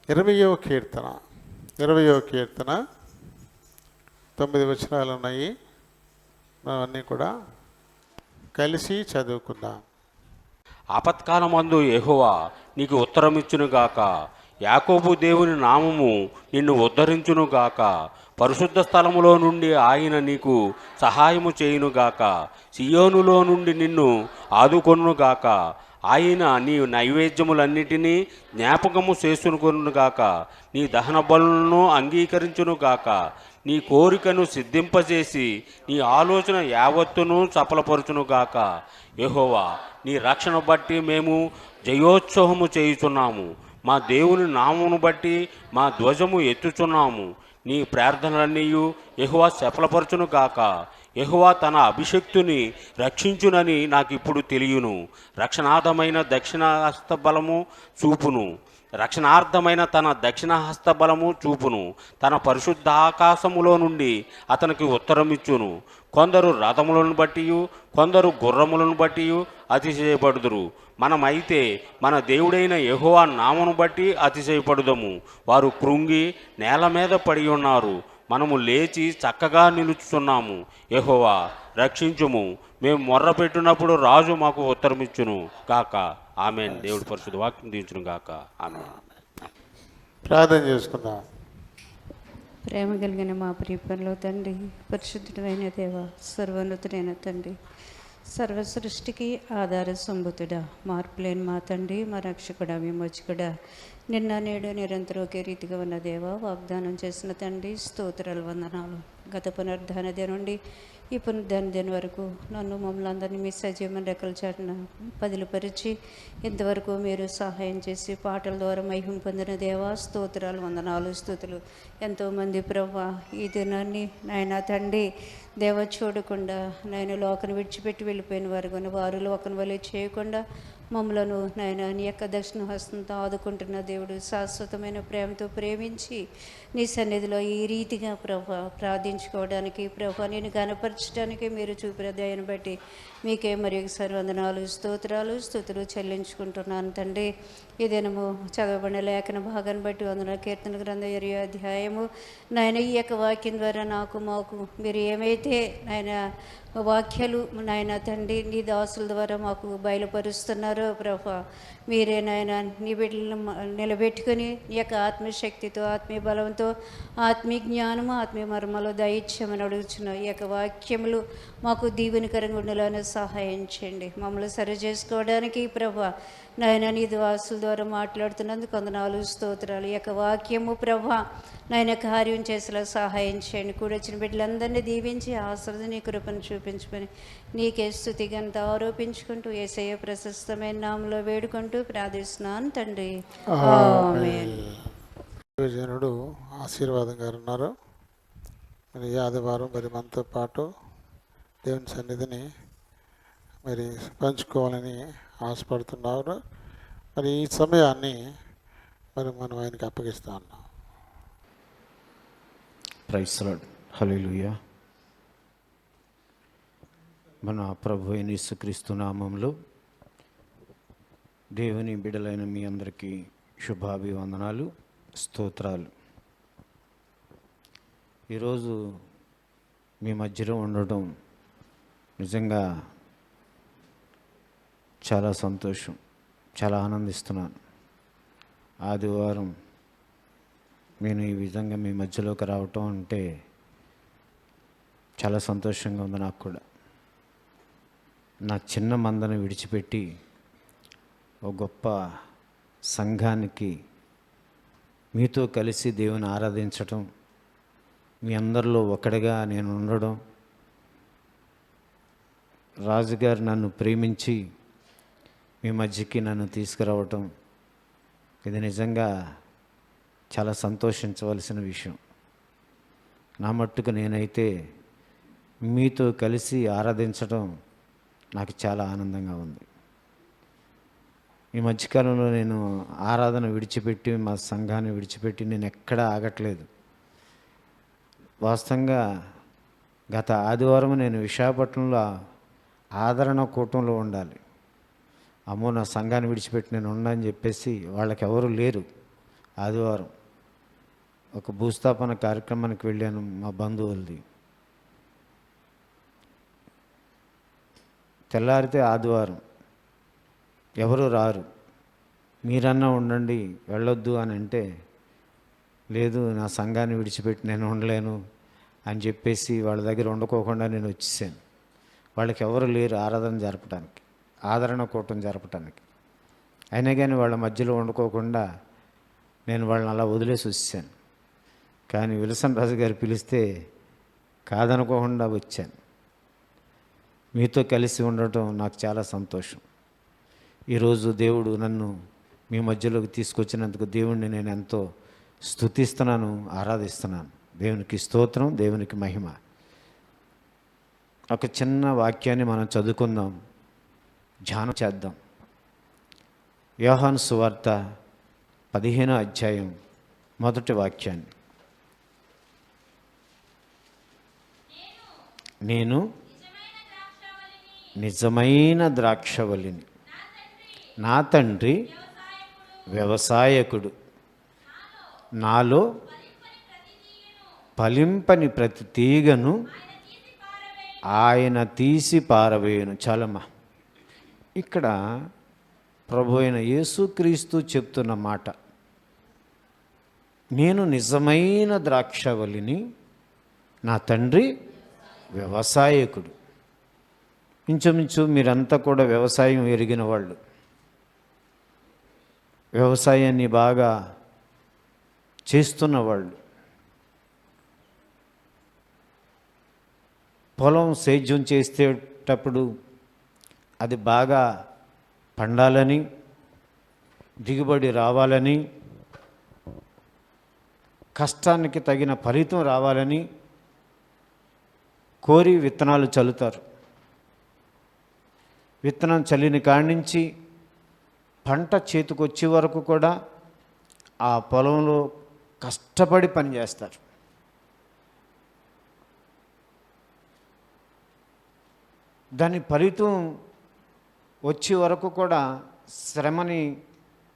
20వ కీర్తన 20వ కీర్తన 9 వచనాలు ఉన్నాయి. మనం అన్నీ కూడా కలిసి చదువుకుందాం. ఆపత్కాలమందు యెహోవా నీకు ఉత్తరమిచ్చునుగాక. యాకోబు దేవుని నామము నిన్ను ఉద్ధరించునుగాక. పరిశుద్ధ స్థలములో నుండి ఆయన నీకు సహాయము చేయునుగాక. సియోనులో నుండి నిన్ను ఆదుకొనుగాక. ఆయన నీ నైవేద్యములన్నిటినీ జ్ఞాపకము చేసుకొనుగాక. నీ దహన బలులను అంగీకరించునుగాక. నీ కోరికను సిద్ధింపజేసి నీ ఆలోచన యావత్తును సఫలపరచునుగాక. యెహోవా నీ రక్షణ బట్టి మేము జయోత్సవము చేయుచున్నాము. మా దేవుని నామమును బట్టి మా ధ్వజము ఎత్తుచున్నాము. నీ ప్రార్థనలన్నీయు యెహోవా సఫలపరచునుగాక. యెహోవా తన అభిషక్తుని రక్షించునని నాకిప్పుడు తెలియను. రక్షణార్థమైన దక్షిణ హస్తబలము చూపును. రక్షణార్థమైన తన దక్షిణ హస్తబలము చూపును. తన పరిశుద్ధ ఆకాశములో నుండి అతనికి ఉత్తరమిచ్చును. కొందరు రథములను బట్టియు కొందరు గుర్రములను బట్టియు అతిశయపడుదురు. మనమైతే మన దేవుడైన యెహోవా నామమును బట్టి అతిశయపడుదము. వారు కృంగి నేల మీద పడి ఉన్నారు. మనము లేచి చక్కగా నిలుచుచున్నాము. యెహోవా రక్షించుము. మేము మొర్ర పెట్టినప్పుడు రాజు మాకు ఉత్తరమిచ్చును గాక. ఆమెన్. దేవుడి పరిశుద్ధ వాక్యం దీవించును గాక. ఆమెన్. ప్రార్థన చేసుకుందాం. ప్రేమ కలిగిన మా ప్రియపరలో తండ్రి, పరిశుద్ధుడైన దేవ, సర్వోన్నతుడైన తండ్రి, సర్వ సృష్టికి ఆధార సంభూతుడా, మార్పులేని మా తండ్రి, మా రక్షకుడా, విమోచకుడా, నిన్న నేడు నిరంతరం ఒకే రీతిగా ఉన్న దేవ, వాగ్దానం చేసిన తండ్రి, స్తోత్రాలు, వందనాలు. గత పునరుద్ధాన దినం నుండి ఈ పునరుద్ధాన దినం వరకు నన్ను మమ్మల్ని అందరినీ మీ సజీవమైన రెక్కల చాటున పదిలపరిచి ఇంతవరకు మీరు సహాయం చేసి పాటల ద్వారా మహిమ పొందిన దేవా, స్తోత్రాలు, వందనాలు, స్తుతులు. ఎంతోమంది ప్రభా ఈ దినాన్ని నాయన తండ్రి దేవ చూడకుండా నాయన లోకను విడిచిపెట్టి వెళ్ళిపోయిన వారు కానీ వారు లోకను వలె చేయకుండా మమ్మలను నాయన నీ యొక్క దక్షిణ హస్తంతో ఆదుకుంటున్న దేవుడు, శాశ్వతమైన ప్రేమతో ప్రేమించి నీ సన్నిధిలో ఈ రీతిగా ప్రభా ప్రార్థించుకోవడానికి ప్రభా నేను కనపరచడానికి మీరు చూపిన దయను బట్టి మీకే మరి ఒకసారి వందనాలు, స్తోత్రాలు, స్తుతులు చెల్లించుకుంటున్నాను తండ్రి. ఈ దినము చదవబడిన లేఖన భాగాన్ని బట్టి వందన కీర్తన గ్రంథం 20వ అధ్యాయము నాయన ఈ యొక్క వాక్యం ద్వారా నాకు మాకు మీరు ఏమైతే నాయన వాక్యాలు నాయన తండ్రి నీ దాసుల ద్వారా మాకు బయలుపరుస్తున్నారో ప్రభా, మీరే నాయన నీ బిడ్డలను నిలబెట్టుకొని నీ యొక్క ఆత్మశక్తితో, ఆత్మీయ బలంతో, ఆత్మీయ జ్ఞానము, ఆత్మీయ మర్మలు దయచేయమని అడుగుచున్నాం. ఈ యొక్క వాక్యములు మాకు దీవెనకరంగా ఉండేలానే సహాయం చేయండి. మమ్మల్ని సరి చేసుకోవడానికి ప్రభా నాయన నీ దాసుల ద్వారా మాట్లాడుతున్నందుకు వందనాలు, స్తోత్రాలు. ఈ యొక్క వాక్యము ప్రభా నాయన కార్యం చేసేలా సహాయం చేయండి. కూడొచ్చిన బిడ్డలందరినీ దీవించి ఆశ్రద నీ కృపను చూపించుకొని నీకే స్తుతి ఘనత ఆరోపించుకుంటూ యేసయ్య ప్రశస్తమైన నామములో వేడుకుంటూ ప్రార్థిస్తున్నాను తండ్రి. ఆమేన్. జనుడు ఆశీర్వాదం గారు ఉన్నారు. మరి ఈ ఆదివారం మరి మనతో పాటు దేవుని సన్నిధిని మరి పంచుకోవాలని ఆశపడుతున్నారు. మరి ఈ సమయాన్ని మరి మనం ఆయనకి అప్పగిస్తా ఉన్నాం. Praise lord. హల్లెలూయా. మన ప్రభు అయిన యేసుక్రీస్తు నామములో దేవుని బిడ్డలైన మీ అందరికీ శుభాభివందనాలు, స్తోత్రాలు. ఈరోజు మీ మధ్యలో ఉండటం నిజంగా చాలా సంతోషం, చాలా ఆనందిస్తున్నాను. ఆదివారం నేను ఈ విధంగా మీ మధ్యలోకి రావటం అంటే చాలా సంతోషంగా ఉంది. నాకు కూడా నా చిన్న మందను విడిచిపెట్టి ఒక గొప్ప సంఘానికి మీతో కలిసి దేవుని ఆరాధించటం, మీ అందరిలో ఒకటిగా నేను ఉండడం, రాజుగారు నన్ను ప్రేమించి మీ మధ్యకి నన్ను తీసుకురావటం, ఇది నిజంగా చాలా సంతోషించవలసిన విషయం. నా మట్టుకు నేనైతే మీతో కలిసి ఆరాధించడం నాకు చాలా ఆనందంగా ఉంది. ఈ మధ్యకాలంలో నేను ఆరాధన విడిచిపెట్టి, మా సంఘాన్ని విడిచిపెట్టి నేను ఎక్కడా ఆగట్లేదు. వాస్తవంగా గత ఆదివారం నేను విశాఖపట్నంలో ఆదరణ కూటంలో ఉండాలి. అమ్మో నా సంఘాన్ని విడిచిపెట్టి నేను ఉండని చెప్పేసి వాళ్ళకి ఎవరు లేరు. ఆదివారం ఒక భూస్థాపన కార్యక్రమానికి వెళ్ళాను మా బంధువులది. తెల్లారితే ఆదివారం, ఎవరు రారు. మీరన్నా ఉండండి, వెళ్ళొద్దు అని అంటే, లేదు నా సంఘాన్ని విడిచిపెట్టి నేను ఉండలేను అని చెప్పేసి వాళ్ళ దగ్గర వండుకోకుండా నేను వచ్చేసాను. వాళ్ళకి ఎవరు లేరు ఆరాధన జరపడానికి, ఆదరణ కూటం జరపడానికి. అయినా కానీ వాళ్ళ మధ్యలో వండుకోకుండా నేను వాళ్ళని అలా వదిలేసి వచ్చాను. కానీ విల్సన్ రాజు గారు పిలిస్తే కాదనుకోకుండా వచ్చాను. మీతో కలిసి ఉండటం నాకు చాలా సంతోషం. ఈరోజు దేవుడు నన్ను మీ మధ్యలోకి తీసుకొచ్చినందుకు దేవుణ్ణి నేను ఎంతో స్తుతిస్తున్నాను, ఆరాధిస్తున్నాను. దేవునికి స్తోత్రం, దేవునికి మహిమ. ఒక చిన్న వాక్యాన్ని మనం చదువుకుందాం, ధ్యానం చేద్దాం. యోహాను సువార్త 15వ అధ్యాయం మొదటి వాక్యాన్ని. నేను నిజమైన ద్రాక్షవల్లిని, నా తండ్రి వ్యవసాయకుడు. నాలో ఫలింపని ప్రతి తీగను ఆయన తీసి పారవేయును. చాలమ్మా. ఇక్కడ ప్రభు అయిన యేసుక్రీస్తు చెప్తున్న మాట, నేను నిజమైన ద్రాక్షవల్లిని, నా తండ్రి వ్యవసాయకుడు. ఇంచుమించు మీరంతా కూడా వ్యవసాయం ఎరిగిన వాళ్ళు, వ్యవసాయాన్ని బాగా చేస్తున్నవాళ్ళు. పొలం సేద్యం చేసేటప్పుడు అది బాగా పండాలని, దిగుబడి రావాలని, కష్టానికి తగిన ఫలితం రావాలని కోరి విత్తనాలు చల్లుతారు. విత్తనం చల్లిన కాడి నుంచి పంట చేతికొచ్చే వరకు కూడా ఆ పొలంలో కష్టపడి పనిచేస్తారు. దాని ఫలితం వచ్చే వరకు కూడా శ్రమని,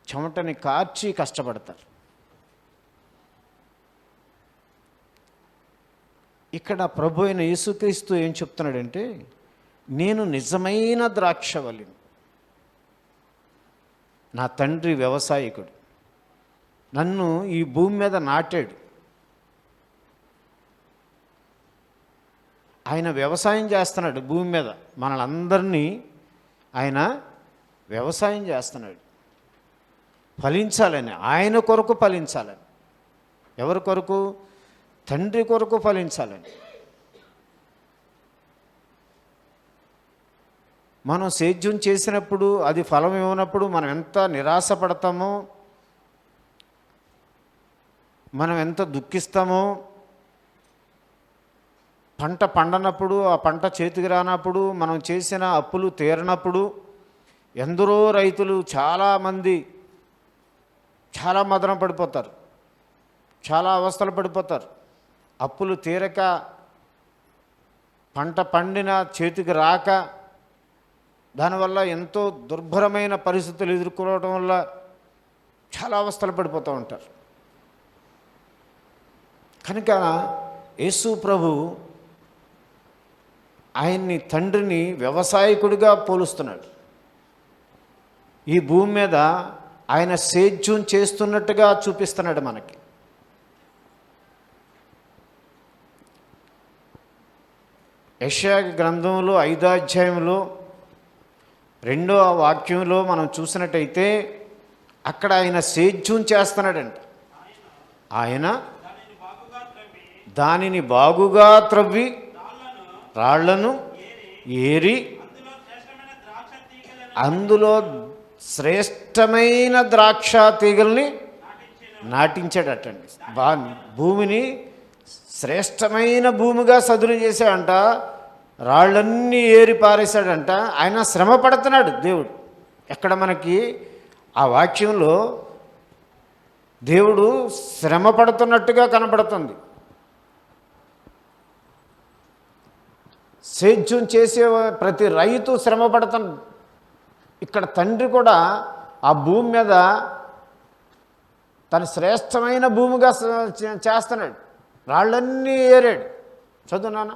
చెమటని కార్చి కష్టపడతారు. ఇక్కడ ప్రభు అయిన యేసుక్రీస్తు ఏం చెప్తున్నాడంటే, నేను నిజమైన ద్రాక్షవల్లిని, నా తండ్రి వ్యవసాయకుడు, నన్ను ఈ భూమి మీద నాటాడు. ఆయన వ్యవసాయం చేస్తున్నాడు భూమి మీద, మనలందరినీ ఆయన వ్యవసాయం చేస్తున్నాడు. ఫలించాలని, ఆయన కొరకు ఫలించాలని. ఎవరి కొరకు? తండ్రి కొరకు ఫలించాలని. మనం సేద్యం చేసినప్పుడు అది ఫలం ఇవ్వనప్పుడు మనం ఎంత నిరాశపడతామో, మనం ఎంత దుఃఖిస్తామో, పంట పండనప్పుడు, ఆ పంట చేతికి రానప్పుడు, మనం చేసిన అప్పులు తీరనప్పుడు ఎందరో రైతులు చాలామంది చాలా మదన పడిపోతారు, చాలా అవస్థలు పడిపోతారు. అప్పులు తీరక, పంట పండిన చేతికి రాక, దానివల్ల ఎంతో దుర్భరమైన పరిస్థితులు ఎదుర్కోవడం వల్ల చాలా అవస్థలు పడిపోతూ ఉంటారు. కనుక యేసు ప్రభు ఆయన్ని, తండ్రిని వ్యవసాయకుడిగా పోలుస్తున్నాడు. ఈ భూమి మీద ఆయన సేద్యం చేస్తున్నట్టుగా చూపిస్తున్నాడు మనకి. యెషయా గ్రంథంలో 5వ అధ్యాయంలో 2వ వాక్యంలో మనం చూసినట్టయితే అక్కడ ఆయన సేద్యం చేస్తున్నాడంట. ఆయన దానిని బాగుగా త్రవ్వి, రాళ్లను ఏరి, అందులో శ్రేష్టమైన ద్రాక్ష తీగల్ని నాటించాడటండి. భూమిని శ్రేష్టమైన భూమిగా సదును చేశాడంట. రాళ్ళన్నీ ఏరి పారేశాడంట. ఆయన శ్రమ పడుతున్నాడు దేవుడు. ఎక్కడ మనకి ఆ వాక్యంలో దేవుడు శ్రమ పడుతున్నట్టుగా కనపడుతుంది. సేద్యం చేసే ప్రతి రైతు శ్రమ పడుతున్నాడు. ఇక్కడ తండ్రి కూడా ఆ భూమి మీద తను శ్రేష్టమైన భూమిగా చేస్తున్నాడు. రాళ్ళన్నీ ఏరాడు. చదువు నాన్న.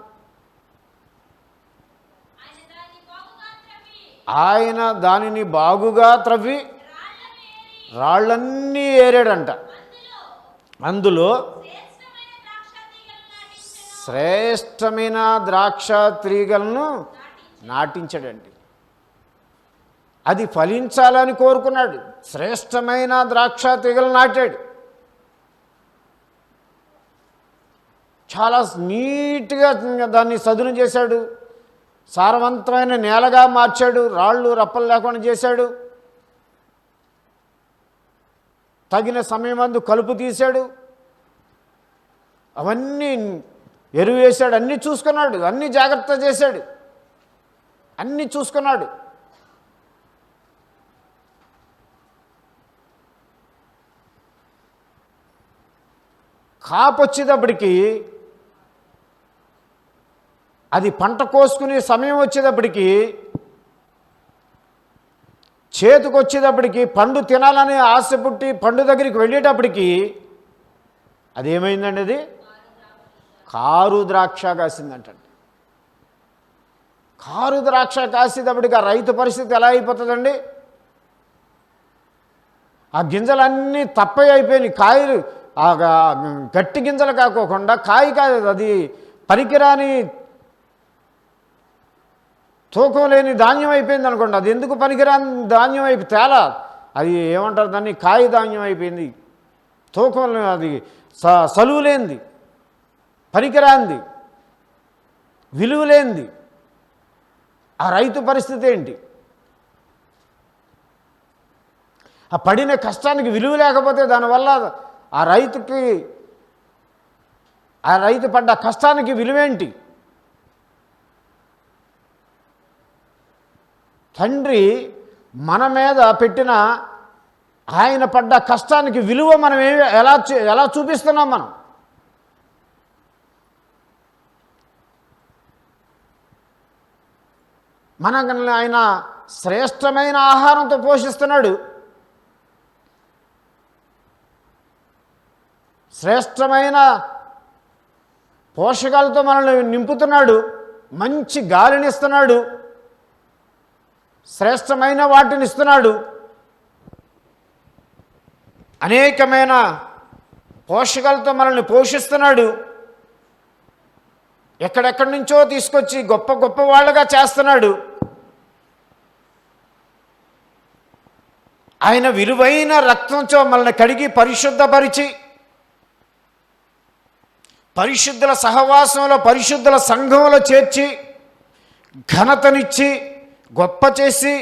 ఆయన దానిని బాగుగా త్రవ్వి రాళ్ళన్నీ ఏరాడంట. అందులో శ్రేష్టమైన ద్రాక్ష తీగలను నాటించాడండి. అది ఫలించాలని కోరుకున్నాడు. శ్రేష్టమైన ద్రాక్ష తీగలు నాటాడు. చాలా నీట్గా దాన్ని సదును చేశాడు. సారవంతమైన నేలగా మార్చాడు. రాళ్ళు రప్పలు లేకుండా చేశాడు. తగిన సమయం అందు కలుపు తీశాడు. అవన్నీ ఎరువు వేశాడు. అన్నీ చూసుకున్నాడు. అన్నీ జాగ్రత్త చేశాడు. అన్నీ చూసుకున్నాడు. కాపు వచ్చేటప్పటికి, అది పంట కోసుకునే సమయం వచ్చేటప్పటికి, చేతికి వచ్చేటప్పటికి, పండు తినాలని ఆశ పుట్టి పండు దగ్గరికి వెళ్ళేటప్పటికి అదేమైందండి? అది కారు ద్రాక్ష కాసిందంటండి. కారు ద్రాక్ష కాసేటప్పటికి ఆ రైతు పరిస్థితి ఎలా అయిపోతుందండి? ఆ గింజలన్నీ తప్పై అయిపోయినాయి. కాయలు గట్టి గింజలు కాకోకుండా కాయ కాదు, అది పనికిరాని తూకం లేని ధాన్యం అయిపోయింది అనుకోండి. అది ఎందుకు పనికిరాని ధాన్యం అయిపోయి తేలా, అది ఏమంటారు దాన్ని, కాయ ధాన్యం అయిపోయింది. తూకం అది సలువు లేనిది, పనికిరాంది, విలువ లేనిది. ఆ రైతు పరిస్థితి ఏంటి? ఆ పడిన కష్టానికి విలువ లేకపోతే దానివల్ల ఆ రైతు పడ్డ కష్టానికి విలువేంటి? తండ్రి మన మీద పెట్టిన ఆయన పడ్డ కష్టానికి విలువ మనం ఎలా చూపిస్తున్నాం? మనం మనల్ని ఆయన శ్రేష్టమైన ఆహారంతో పోషిస్తున్నాడు. శ్రేష్టమైన పోషకాలతో మనల్ని నింపుతున్నాడు. మంచి గాలిని ఇస్తున్నాడు. శ్రేష్టమైన వాటిని ఇస్తున్నాడు. అనేకమైన పోషకాలతో మనల్ని పోషిస్తున్నాడు. ఎక్కడెక్కడి నుంచో తీసుకొచ్చి గొప్ప గొప్ప వాళ్ళగా చేస్తున్నాడు. ఆయన విలువైన రక్తంతో మనల్ని కడిగి పరిశుద్ధపరిచి, పరిశుద్ధుల సహవాసంలో, పరిశుద్ధుల సంఘంలో చేర్చి, ఘనతనిచ్చి, గొప్ప చేసి,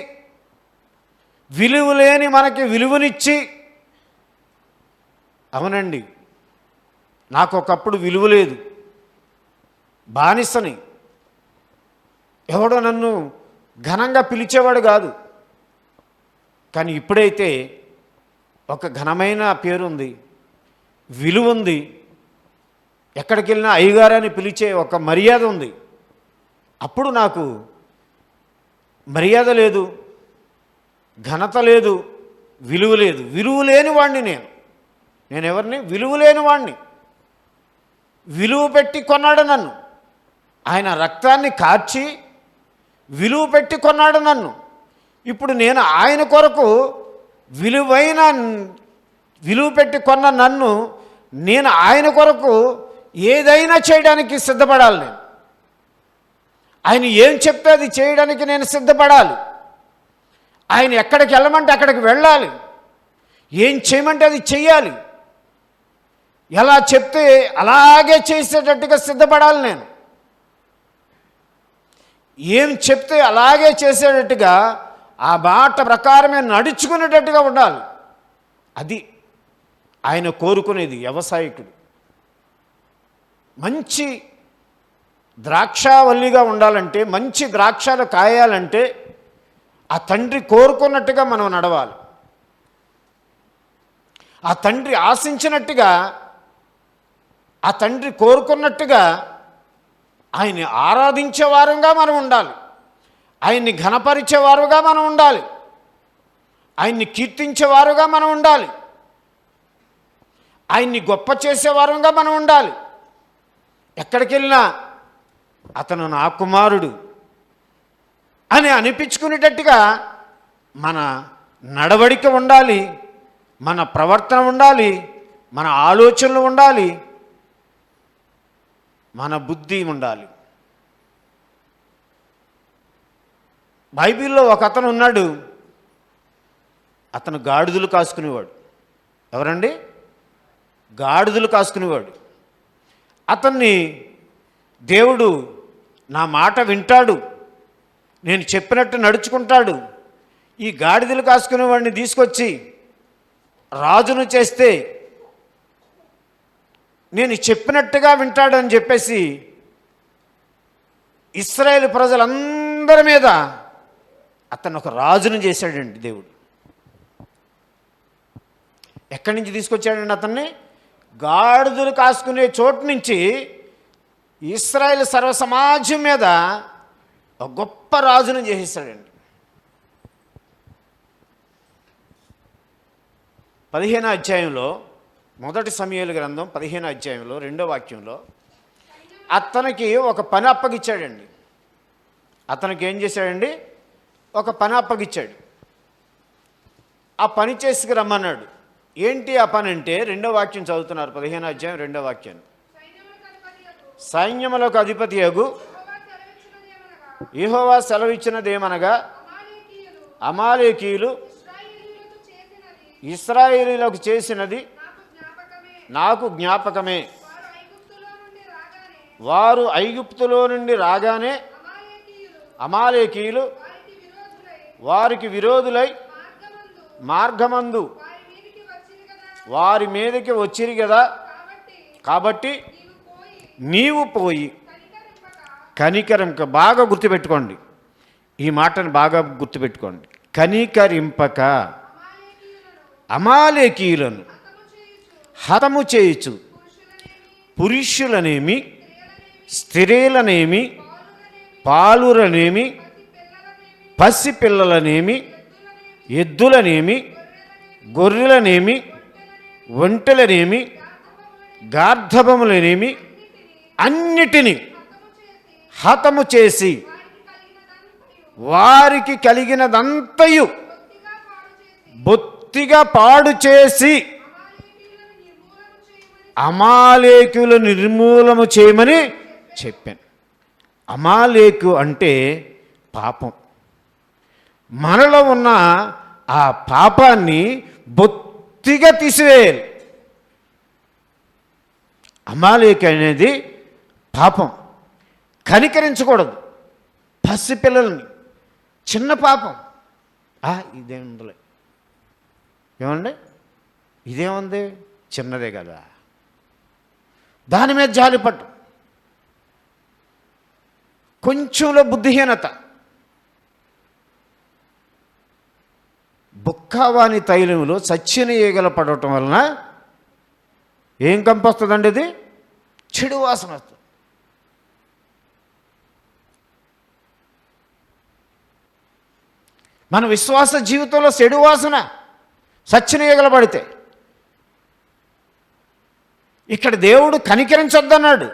విలువలేని మనకి విలువనిచ్చి. అవునండి, నాకు ఒకప్పుడు విలువ లేదు, బానిసని. ఎవడో నన్ను ఘనంగా పిలిచేవాడు కాదు. కానీ ఇప్పుడైతే ఒక ఘనమైన పేరుంది, విలువ ఉంది. ఎక్కడికి వెళ్ళినా అయ్యగారని పిలిచే ఒక మర్యాద ఉంది. అప్పుడు నాకు మర్యాద లేదు, ఘనత లేదు, విలువ లేదు. విలువ లేని వాడిని నేను ఎవరిని? విలువ లేని వాడిని. విలువ పెట్టి కొన్నాడు నన్ను. ఆయన రక్తాన్ని కార్చి విలువ పెట్టి కొన్నాడు నన్ను. ఇప్పుడు నేను ఆయన కొరకు విలువ పెట్టి కొన్న నన్ను నేను ఆయన కొరకు ఏదైనా చేయడానికి సిద్ధపడాలి. నేను ఆయన ఏం చెప్తే అది చేయడానికి నేను సిద్ధపడాలి. ఆయన ఎక్కడికి వెళ్ళమంటే అక్కడికి వెళ్ళాలి. ఏం చేయమంటే అది చెయ్యాలి. ఎలా చెప్తే అలాగే చేసేటట్టుగా సిద్ధపడాలి. నేను ఏం చెప్తే అలాగే చేసేటట్టుగా, ఆ మాట ప్రకారమే నడుచుకునేటట్టుగా ఉండాలి. అది ఆయన కోరుకునేది వ్యవసాయకుడు. మంచి ద్రాక్షావల్లిగా ఉండాలంటే, మంచి ద్రాక్షాలు కాయాలంటే ఆ తండ్రి కోరుకున్నట్టుగా మనం నడవాలి. ఆ తండ్రి ఆశించినట్టుగా, ఆ తండ్రి కోరుకున్నట్టుగా ఆయన్ని ఆరాధించేవారుగా మనం ఉండాలి. ఆయన్ని ఘనపరిచేవారుగా మనం ఉండాలి. ఆయన్ని కీర్తించేవారుగా మనం ఉండాలి. ఆయన్ని గొప్ప చేసేవారంగా మనం ఉండాలి. ఎక్కడికి వెళ్ళినా అతను నా కుమారుడు అని అనిపించుకునేటట్టుగా మన నడవడిక ఉండాలి, మన ప్రవర్తన ఉండాలి, మన ఆలోచనలు ఉండాలి, మన బుద్ధి ఉండాలి. బైబిల్లో ఒక అతను ఉన్నాడు, అతను గాడిదలు కాసుకునేవాడు. ఎవరండి? గాడిదలు కాసుకునేవాడు. అతన్ని దేవుడు నా మాట వింటాడు, నేను చెప్పినట్టు నడుచుకుంటాడు, ఈ గాడిదలు కాసుకునేవాడిని తీసుకొచ్చి రాజును చేస్తే నేను చెప్పినట్టుగా వింటాడని చెప్పేసి ఇశ్రాయేలు ప్రజలందరి మీద అతను ఒక రాజును చేశాడండి దేవుడు. ఎక్కడి నుంచి తీసుకొచ్చాడండి అతన్ని? గాడిదలు కాసుకునే చోటు నుంచి ఇశ్రాయేలు సర్వ సమాజం మీద ఒక గొప్ప రాజును చేసేసాడండి. 15వ అధ్యాయంలో, మొదటి సమూయేలు గ్రంథం 15వ అధ్యాయంలో 2వ వాక్యంలో అతనికి ఒక పని అప్పగిచ్చాడండి. అతనికి ఏం చేశాడండి? ఒక పని అప్పగిచ్చాడు. ఆ పని చేసుకు రమ్మన్నాడు. ఏంటి ఆ పని అంటే 2వ వాక్యం చదువుతున్నారు, 15వ అధ్యాయం 2వ వాక్యాన్ని. సైన్యములకు అధిపతియగు యెహోవా సెలవిచ్చినదేమనగా, అమాలేకీయులు ఇశ్రాయేలీయులకు చేసినది నాకు జ్ఞాపకమే. వారు ఐగుప్తులో నుండి రాగానే అమాలేకీయులు వారికి విరోధులై మార్గమందు వారి మీదకి వచ్చిరి కదా. కాబట్టి నీవు పోయి కనికరింపక, బాగా గుర్తుపెట్టుకోండి, ఈ మాటను బాగా గుర్తుపెట్టుకోండి, కనికరింపక అమాలేకీయులను హతము చేయుచు పురుషులనేమి స్త్రీలనేమి పాలురనేమి పసిపిల్లలనేమి ఎద్దులనేమి గొర్రెలనేమి ఒంటెలనేమి గార్ధబములనేమి అన్నిటినీ హతము చేసి వారికి కలిగినదంతయు బొత్తిగా పాడు చేసి అమాలేకులు నిర్మూలము చేయమని చెప్పాను. అమాలేకు అంటే పాపం. మనలో ఉన్న ఆ పాపాన్ని బొత్తిగా తీసివేయాలి. అమాలేకు అనేది పాపం. కనికరించకూడదు పసిపిల్లల్ని. చిన్న పాపం. ఇదేముందిలే, ఏమండి, ఇదేముంది, చిన్నదే కదా, దాని మీద జాలిపట్టు. కొంచెంలో బుద్ధిహీనత. బుక్కావాని తైలంలో చచ్చిన ఈగల పడటం వలన ఏం కంపొస్తుందండి? ఇది చెడు వాసన వస్తుంది. మన విశ్వాస జీవితంలో చెడు వాసన, చచ్చిన ఈగల పడితే. ఇక్కడ దేవుడు కనికరించొద్దన్నాడు.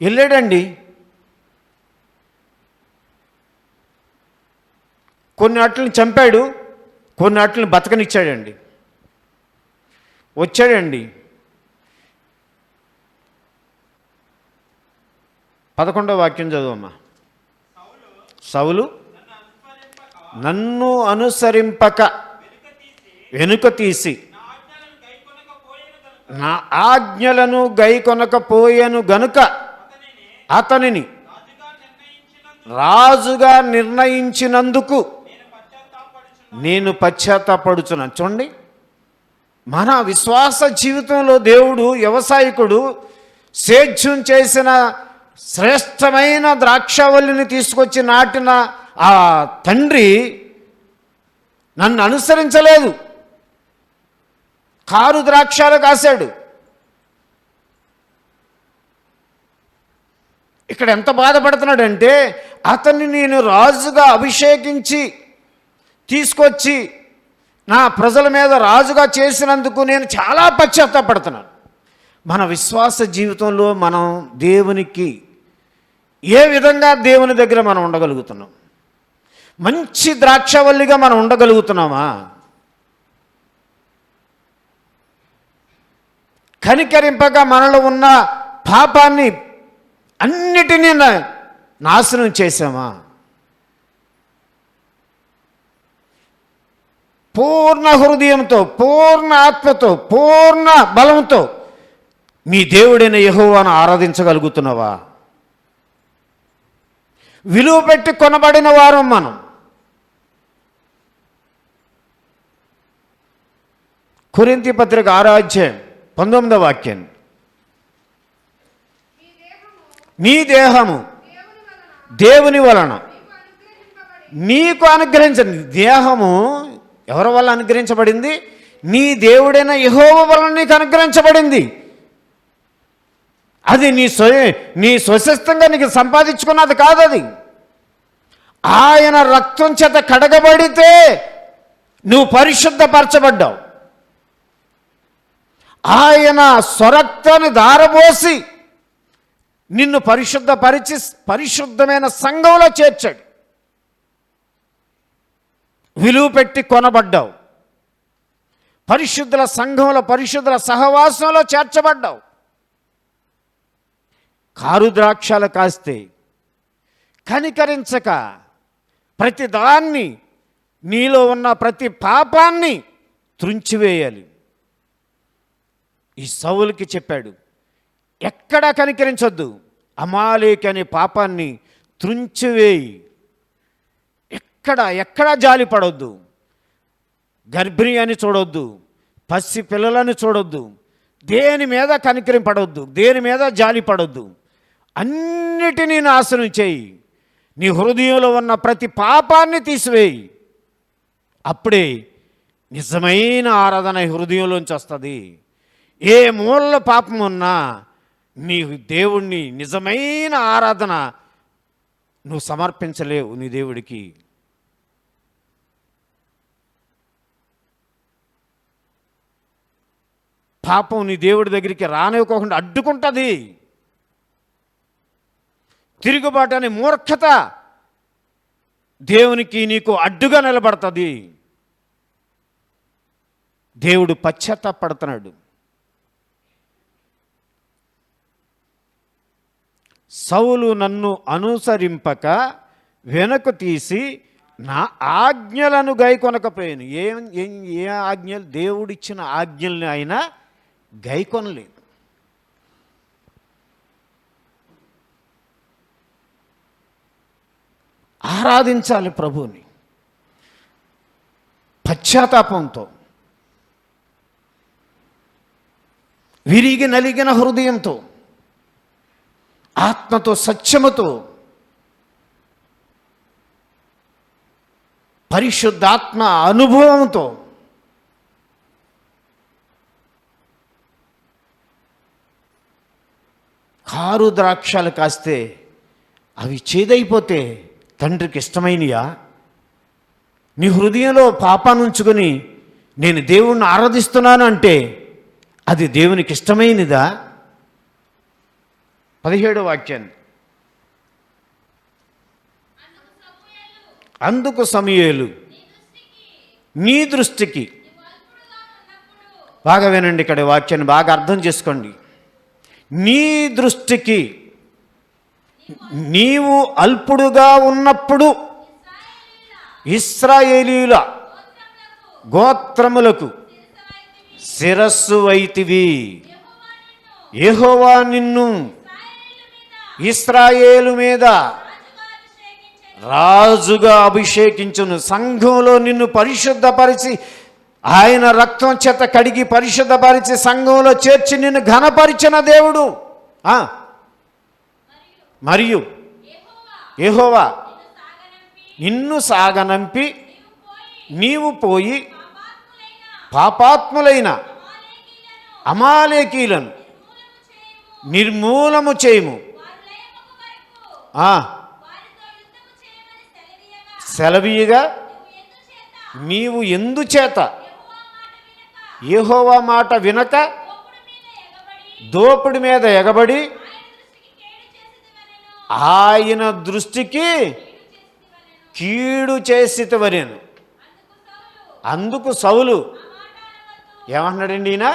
వెళ్ళాడండి. కొన్ని వాటిని చంపాడు, కొన్ని వాటిని బతకనిచ్చాడండి. వచ్చాడండి. 11వ వాక్యం చదువమ్మా. సౌలు నన్ను అనుసరింపక వెనుక తీసి నా ఆజ్ఞలను గైకొనకపోయెను గనుక అతనిని రాజుగా నిర్ణయించినందుకు నేను పశ్చాత్తాపడుచున్నాను. చూడండి, మన విశ్వాస జీవితంలో దేవుడు వ్యవసాయకుడు సేద్యం చేసిన శ్రేష్టమైన ద్రాక్షవల్లిని తీసుకొచ్చి నాటిన ఆ తండ్రి నన్ను అనుసరించలేదు, కారు ద్రాక్షాలు కాశాడు. ఇక్కడ ఎంత బాధపడుతున్నాడంటే, అతన్ని నేను రాజుగా అభిషేకించి తీసుకొచ్చి నా ప్రజల మీద రాజుగా చేసినందుకు నేను చాలా పశ్చాత్తాపడుతున్నాను. మన విశ్వాస జీవితంలో మనం దేవునికి ఏ విధంగా దేవుని దగ్గర మనం ఉండగలుగుతున్నాం? మంచి ద్రాక్షవల్లిగా మనం ఉండగలుగుతున్నామా? కనికరింపక మనలో ఉన్న పాపాన్ని అన్నిటినీ నాశనం చేశామా? పూర్ణ హృదయంతో, పూర్ణ ఆత్మతో, పూర్ణ బలంతో మీ దేవుడైన యెహోవాను ఆరాధించగలుగుతున్నావా? విలువ పెట్టి కొనబడిన వారం మనం. కొరింథీ పత్రిక 6వ అధ్యాయం 19వ వాక్యం. మీ దేహము దేవుని వలన నీకు అనుగ్రహించండి. దేహము ఎవరి వల్ల అనుగ్రహించబడింది? నీ దేవుడైన యెహోవా వలన నీకు అనుగ్రహించబడింది. అది నీ స్వశస్తంగా నీకు సంపాదించుకున్నది కాదు. అది ఆయన రక్తం చేత కడగబడితే నువ్వు పరిశుద్ధపరచబడ్డావు. ఆయన స్వరక్తాన్ని ధారపోసి నిన్ను పరిశుద్ధపరిచి పరిశుద్ధమైన సంఘంలో చేర్చాడు. విలువ పెట్టి కొనబడ్డావు. పరిశుద్ధుల సంఘంలో, పరిశుద్ధుల సహవాసంలో చేర్చబడ్డావు. కారు ద్రాక్షలు కాస్తే కనికరించక ప్రతి దాన్ని, నీలో ఉన్న ప్రతి పాపాన్ని త్రుంచివేయాలి. ఈ సౌలుకి చెప్పాడు, ఎక్కడా కనికరించొద్దు, అమాలేకి అనే పాపాన్ని త్రుంచివేయి. ఎక్కడా జాలి పడొద్దు. గర్భిణి అని చూడొద్దు, పసి పిల్లలని చూడొద్దు, దేని మీద కనికరింపడొద్దు, దేని మీద జాలి పడొద్దు. అన్నిటినీ నాశనం చేయి. నీ హృదయంలో ఉన్న ప్రతి పాపాన్ని తీసివేయి. అప్పుడే నిజమైన ఆరాధన హృదయంలోంచి వస్తుంది. ఏ మూల పాపం ఉన్నా నీ దేవుణ్ణి నిజమైన ఆరాధన నువ్వు సమర్పించలేవు నీ దేవుడికి. పాపం నీ దేవుడి దగ్గరికి రానివ్వకుండా అడ్డుకుంటుంది. తిరుగుబాటు అనే మూర్ఖత దేవునికి నీకు అడ్డుగా నిలబడుతుంది. దేవుడు పశ్చాత్తాపడుతున్నాడు. సౌలు నన్ను అనుసరింపక వెనక్కు తీసి నా ఆజ్ఞలను గైకొనకపోయాను. ఏ ఆజ్ఞలు? దేవుడిచ్చిన ఆజ్ఞల్ని ఆయన గైకొనలేదు. ఆరాధించాలి ప్రభువుని పశ్చాత్తాపంతో, విరిగి నలిగిన హృదయంతో, ఆత్మతో, సత్యముతో, పరిశుద్ధాత్మ అనుభవంతో. కారు ద్రాక్షలు కాస్తే అవి చేదైపోతే తండ్రికి ఇష్టమైనయా? నీ హృదయంలో పాపాన్ని ఉంచుకొని నేను దేవుణ్ణి ఆరాధిస్తున్నాను అంటే అది దేవునికి ఇష్టమైనదా? 17వ వాక్యం. అందుకు సమూయేలు నీ దృష్టికి, బాగా వినండి, ఇక్కడ వాక్యాన్ని బాగా అర్థం చేసుకోండి. నీ దృష్టికి నీవు అల్పుడుగా ఉన్నప్పుడు ఇశ్రాయేలీయుల గోత్రములకు శిరస్సు వైతివి. యెహోవా నిన్ను ఇశ్రాయేలు మీద రాజుగా అభిషేకించును. సంఘంలో నిన్ను పరిశుద్ధపరిచి ఆయన రక్తం చేత కడిగి పరిశుద్ధపరిచి సంఘంలో చేర్చి నిన్ను ఘనపరిచిన దేవుడు. మరియు యెహోవా నిన్ను సాగనంపి నీవు పోయి పాపాత్ములైన అమాలేకీలను నిర్మూలము చేయుము. సెలవీయగా నీవు ఎందుచేత యెహోవా మాట వినక దోపుడి మీద ఎగబడి ఆయన దృష్టికి కీడు చేసితివనెను. అందుకు సౌలు ఏమంటున్నాడండి ఈయన?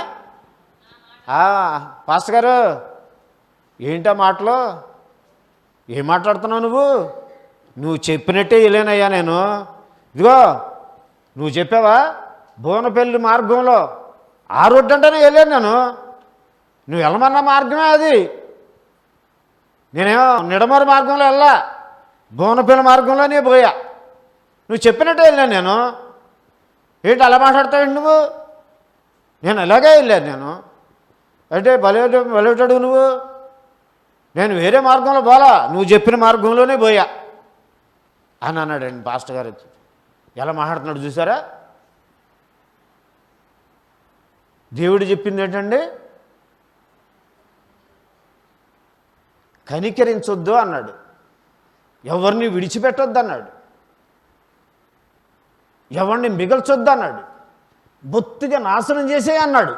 పాస్టర్ గారు ఏంటా మాటలో ఏం మాట్లాడుతున్నావు నువ్వు చెప్పినట్టే వెళ్ళానయ్యా నేను. ఇదిగో నువ్వు చెప్పావా బోనపల్లి మార్గంలో ఆ రోడ్డు అంటేనే వెళ్ళాను నేను. నువ్వు వెళ్ళమన్న మార్గమే అది. నేనేమో నిడమరు మార్గంలో వెళ్ళా, బోనపల్లి మార్గంలోనే పోయా. నువ్వు చెప్పినట్టే వెళ్ళాను నేను. ఏంటి అలా మాట్లాడతావు నువ్వు? నేను అలాగే వెళ్ళాను నేను. అంటే బలేటాడు నువ్వు. నేను వేరే మార్గంలో పోలా, నువ్వు చెప్పిన మార్గంలోనే పోయా అని అన్నాడండి పాస్టర్ గారు. ఎలా మాట్లాడుతున్నాడు చూసారా? దేవుడు చెప్పింది ఏంటండి? కనికరించొద్దు అన్నాడు, ఎవరిని విడిచిపెట్టొద్దు అన్నాడు, ఎవరిని మిగల్చొద్దు అన్నాడు, బొత్తిగా నాశనం చేసే అన్నాడు.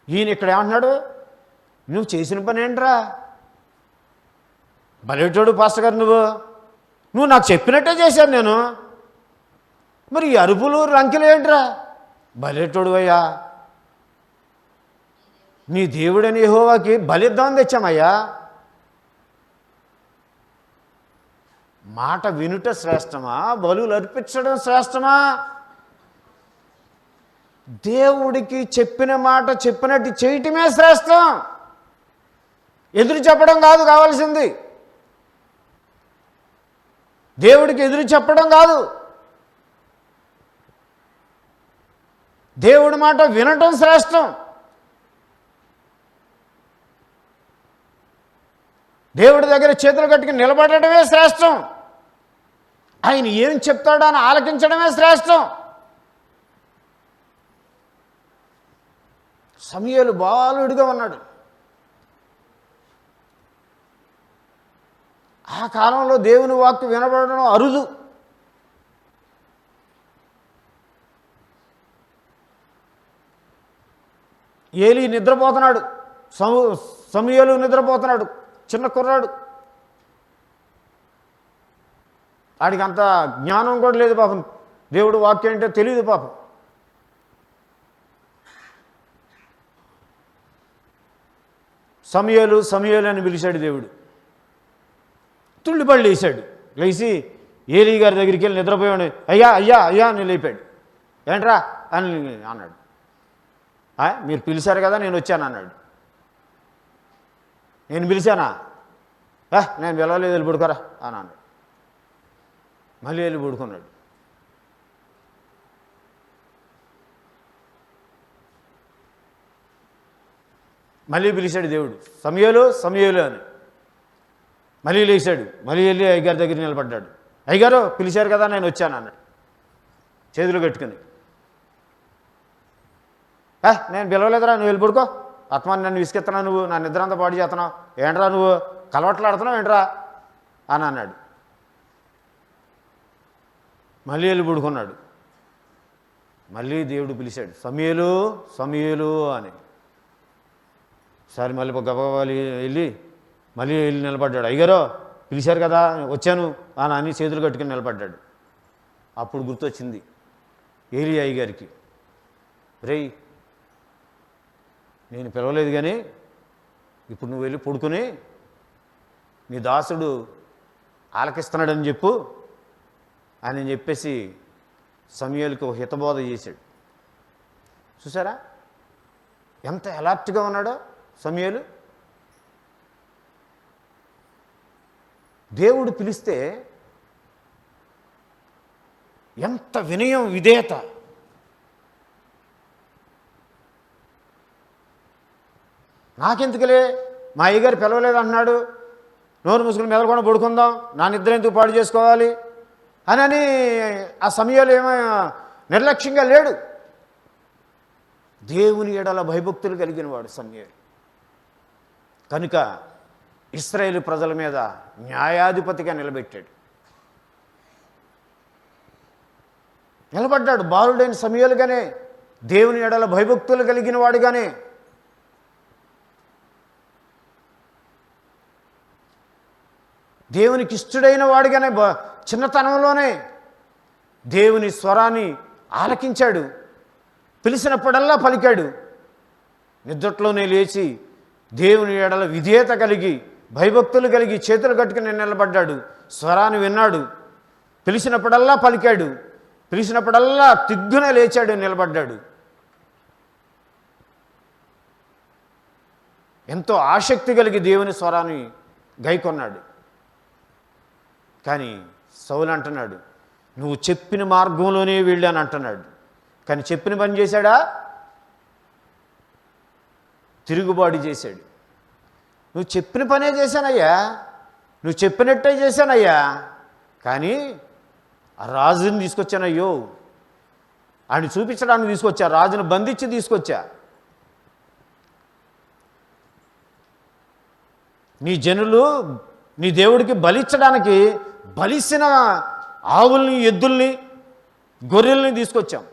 ఈయన ఇక్కడ ఏమంటున్నాడు? నువ్వు చేసిన పని ఏంట్రా? బలేటోడు పాస్టర్ గారు నువ్వు నాకు చెప్పినట్టే చేశాను నేను. మరి ఈ అరుపులు రంకెలు ఏంట్రా? బలేటోడు అయ్యా, నీ దేవుడని యెహోవాకి బలిద్దామని తెచ్చామయ్యా. మాట వినుట శ్రేష్టమా, బలులు అర్పించడం శ్రేష్టమా? దేవుడికి చెప్పిన మాట చెప్పినట్టు చేయటమే శ్రేష్టం. ఎదురు చెప్పడం కాదు కావాల్సింది, దేవుడికి ఎదురు చెప్పడం కాదు, దేవుడి మాట వినటం శ్రేష్టం. దేవుడి దగ్గర చేతులు కట్టుకుని నిలబడటమే శ్రేష్టం. ఆయన ఏం చెప్తాడో అని ఆలకించడమే శ్రేష్టం. సమూయేలు బాలుడిగా ఉన్నాడు. ఆ కాలంలో దేవుని వాక్కు వినబడడం అరుదు. ఏలీ నిద్రపోతున్నాడు, సమూయేలు నిద్రపోతున్నాడు, చిన్న కుర్రాడు. వాడికి అంత జ్ఞానం కూడా లేదు పాపం, దేవుడు వాక్యం ఏంటో తెలియదు పాపం. సమూయేలు సమూయేలు అని పిలిచాడు దేవుడు. తుళ్ళిపళ్ళు వేసాడు. లేచి ఏలీ గారి దగ్గరికి వెళ్ళి నిద్రపోయాడు. అయ్యా అయ్యా అయ్యా అని లేపాడు. ఏంట్రా అని అన్నాడు. మీరు పిలిచారు కదా నేను వచ్చాను అన్నాడు. నేను పిలిచానా? నేను పిలవలేదు, వెళ్ళి పడుకోరా అని అన్నాడు. మళ్ళీ వెళ్ళి పడుకున్నాడు. మళ్ళీ పిలిచాడు దేవుడు, సమూయేలు సమూయేలు అని. మళ్ళీ లేచాడు, మళ్ళీ వెళ్ళి అయ్యగారి దగ్గర నిలబడ్డాడు. అయ్యగారు పిలిచారు కదా నేను వచ్చాను అన్నాడు చేతులు కట్టుకుని. నేను పిలవలేదురా, నువ్వు వెళ్ళి పడుకో, ఆత్మాన్ని నన్ను విసికెత్తున్నావు, నువ్వు నా నిద్ర అంతా పాడు చేస్తున్నావు, ఏంట్రా నువ్వు కలవట్లాడుతున్నావు ఏంట్రా అని అన్నాడు. మళ్ళీ వెళ్ళి పడుకున్నాడు. మళ్ళీ దేవుడు పిలిచాడు, సమూయేలు సమూయేలు అని. సరే మళ్ళీ గబగబాలి వెళ్ళి మళ్ళీ వెళ్ళి నిలబడ్డాడు. అయ్యగారో పిలిచారు కదా వచ్చాను అని చేతులు కట్టుకుని నిలబడ్డాడు. అప్పుడు గుర్తొచ్చింది ఏలీ అయ్యగారికి, రేయ్ నేను పిలవలేదు కానీ ఇప్పుడు నువ్వు వెళ్ళి పడుకుని నీ దాసుడు ఆలకిస్తున్నాడని చెప్పు అని చెప్పేసి సమూయేలుకి ఒక హితబోధ చేశాడు. చూసారా ఎంత అలర్ట్గా ఉన్నాడో సమూయేలు. దేవుడు పిలిస్తే ఎంత వినయం విధేయత. నాకెందుకులే మా అయ్యగారు పిలవలేదు అంటున్నాడు, నోరు ముసుగులు మెదలకుండా పడుకుందాం, నా నిద్ర ఎందుకు పాడు చేసుకోవాలి అని ఆ సమయంలో ఏమో నిర్లక్ష్యంగా లేడు. దేవుని ఎడల భయభక్తులు కలిగిన వాడు సమూయేలు. కనుక ఇశ్రాయేలు ప్రజల మీద న్యాయాధిపతిగా నిలబెట్టాడు. నిలబడ్డాడు బాలుడైన సమూయేలుగానే, దేవుని ఎడల భయభక్తులు కలిగిన వాడుగానే. దేవునికి ఇష్టడైన వాడుగానే చిన్నతనంలోనే దేవుని స్వరాన్ని ఆలకించాడు. పిలిచినప్పుడల్లా పలికాడు. నిద్రలోనే లేచి దేవుని ఎడల విధేయత కలిగి భయభక్తులు కలిగి చేతులు కట్టుకుని నిలబడ్డాడు. స్వరాన్ని విన్నాడు. పిలిచినప్పుడల్లా పలికాడు. పిలిచినప్పుడల్లా తిగ్గున లేచాడు, నిలబడ్డాడు. ఎంతో ఆసక్తి కలిగి దేవుని స్వరాన్ని గైకొన్నాడు. కానీ సౌలు అంటున్నాడు, నువ్వు చెప్పిన మార్గంలోనే వెళ్ళాను అంటున్నాడు. కానీ చెప్పిన పని చేశాడా? తిరుగుబాటు చేశాడు. నువ్వు చెప్పిన పనే చేశానయ్యా, నువ్వు చెప్పినట్టే చేశానయ్యా, కానీ ఆ రాజుని తీసుకొచ్చానయ్యో, ఆయన చూపించడానికి తీసుకొచ్చా, రాజును బంధించి తీసుకొచ్చా. నీ జనులు నీ దేవుడికి బలిచ్చడానికి బలిసిన ఆవుల్ని, ఎద్దుల్ని, గొర్రెల్ని తీసుకొచ్చాం.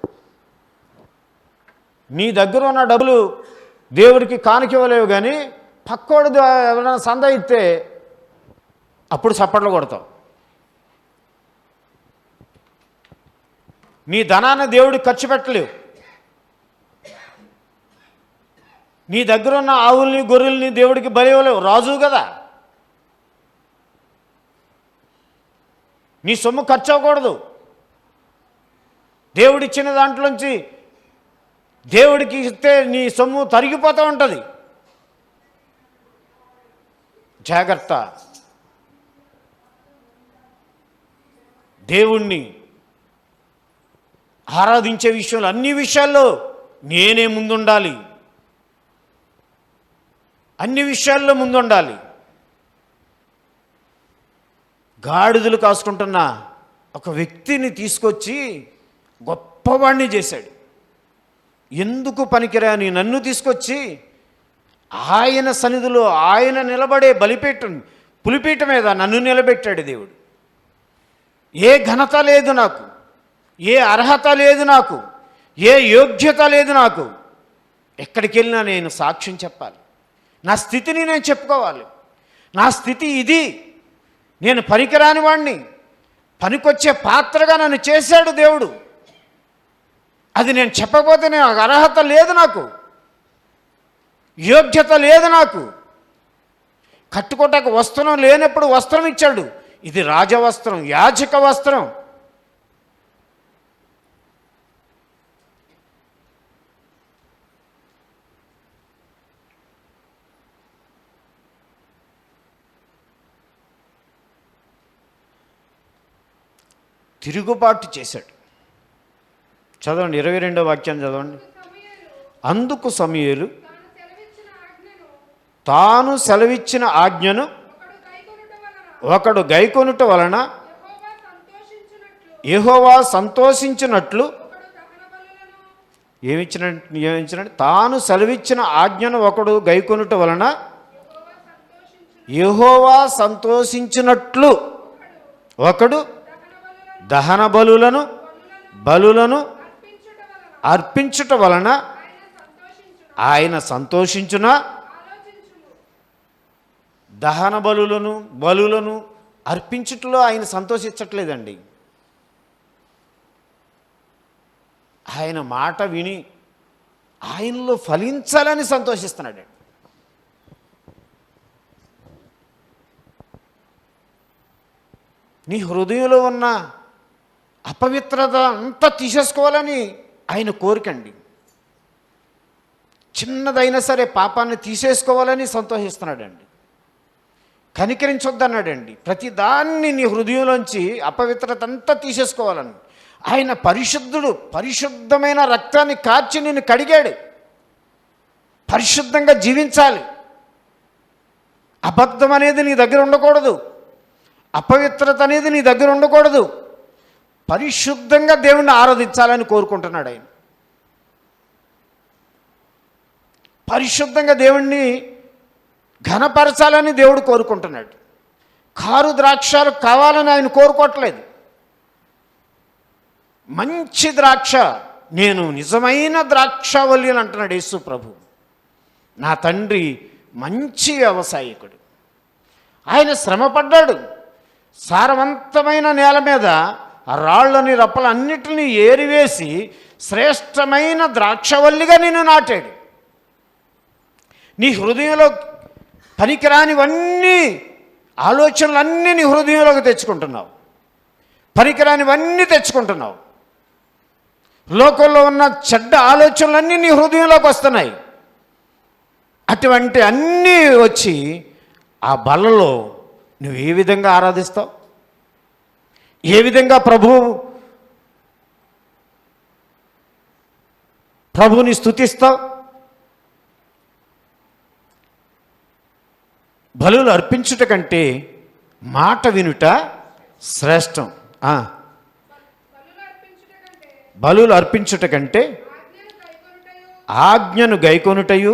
నీ దగ్గర ఉన్న డబ్బులు దేవుడికి కానుకివ్వలేవు, కానీ పక్కోడు ఎవరైనా సంద ఇస్తే అప్పుడు చప్పట్లు కొడతావు. నీ ధనాన్ని దేవుడికి ఖర్చు పెట్టలేవు. నీ దగ్గర ఉన్న ఆవుల్ని, గొర్రెల్ని దేవుడికి బలి ఇవ్వలేవు, రాజు కదా. నీ సొమ్ము ఖర్చు అవ్వకూడదు. దేవుడిచ్చిన దాంట్లోంచి దేవుడికి ఇస్తే నీ సొమ్ము తరిగిపోతూ ఉంటుంది. జాగ్రత్త. దేవుణ్ణి ఆరాధించే విషయంలో అన్ని విషయాల్లో నేనే ముందుండాలి, అన్ని విషయాల్లో ముందుండాలి. గాడిదలు కాసుకుంటున్న ఒక వ్యక్తిని తీసుకొచ్చి గొప్పవాడిని చేశాడు. ఎందుకు పనికిరాని నన్ను తీసుకొచ్చి ఆయన సన్నిధిలో ఆయన నిలబడే పులిపీఠ మీద నన్ను నిలబెట్టాడు దేవుడు. ఏ ఘనత లేదు నాకు, ఏ అర్హత లేదు నాకు, ఏ యోగ్యత లేదు నాకు. ఎక్కడికి వెళ్ళినా నేను సాక్ష్యం చెప్పాలి, నా స్థితిని నేను చెప్పుకోవాలి. నా స్థితి ఇది, నేను పనికిరాని వాడిని, పనికొచ్చే పాత్రగా నన్ను చేశాడు దేవుడు. అది నేను చెప్పకపోతే నాకు అర్హత లేదు, నాకు యోగ్యత లేదు, నాకు కట్టుకోటానికి వస్త్రం లేనప్పుడు వస్త్రం ఇచ్చాడు. ఇది రాజవస్త్రం, యాజక వస్త్రం. తిరుగుబాటు చేశాడు. చదవండి 22వ వాక్యాన్ని చదవండి. అందుకు సమూయేలు తాను సెలవిచ్చిన ఆజ్ఞను ఒకడు గైకొనుట వలన యెహోవా సంతోషించినట్లు ఏమిచ్చినట్టు తాను సెలవిచ్చిన ఆజ్ఞను ఒకడు గైకొనుట వలన యెహోవా సంతోషించినట్లు ఒకడు దహన బలులను అర్పించుట వలన ఆయన సంతోషించున. దహన బలులను అర్పించుటలో ఆయన సంతోషించట్లేదండి. ఆయన మాట విని ఆయనలో ఫలించాలని సంతోషిస్తున్నాడు. నీ హృదయంలో ఉన్న అపవిత్రత అంతా తీసేసుకోవాలని ఆయన కోరికండి. చిన్నదైనా సరే పాపాన్ని తీసేసుకోవాలని సంతోషిస్తున్నాడండి. కనికరించొద్దన్నాడండి. ప్రతి దాన్ని నీ హృదయంలోంచి అపవిత్రత అంతా తీసేసుకోవాలని. ఆయన పరిశుద్ధుడు, పరిశుద్ధమైన రక్తాన్ని కార్చి నిన్ను కడిగాడు. పరిశుద్ధంగా జీవించాలి. అబద్ధం అనేది నీ దగ్గర ఉండకూడదు, అపవిత్రత అనేది నీ దగ్గర ఉండకూడదు. పరిశుద్ధంగా దేవుణ్ణి ఆరాధించాలని కోరుకుంటున్నాడు ఆయన. పరిశుద్ధంగా దేవుణ్ణి ఘనపరచాలని దేవుడు కోరుకుంటున్నాడు. కారు ద్రాక్షాలు కావాలని ఆయన కోరుకోవట్లేదు. మంచి ద్రాక్ష, నేను నిజమైన ద్రాక్షావల్లి అని అంటున్నాడు యేసు ప్రభు. నా తండ్రి మంచి వ్యవసాయకుడు. ఆయన శ్రమపడ్డాడు. సారవంతమైన నేల మీద ఆ రాళ్ళని రప్పలన్నిటినీ ఏరివేసి శ్రేష్టమైన ద్రాక్షవల్లిగా నిన్ను నాటాడు. నీ హృదయంలో పనికిరానివన్నీ ఆలోచనలన్నీ నీ హృదయంలోకి తెచ్చుకుంటున్నావు. పనికిరానివన్నీ తెచ్చుకుంటున్నావు. లోకంలో ఉన్న చెడ్డ ఆలోచనలన్నీ నీ హృదయంలోకి వస్తున్నాయి. అటువంటి అన్నీ వచ్చి ఆ బలలో నువ్వు ఏ విధంగా ఆరాధిస్తావు? ఏ విధంగా ప్రభువుని స్తుతిస్తావు? బలులు అర్పించుట కంటే మాట వినుట శ్రేష్టం. బలులు అర్పించుట కంటే ఆజ్ఞను గైకొనుటయు,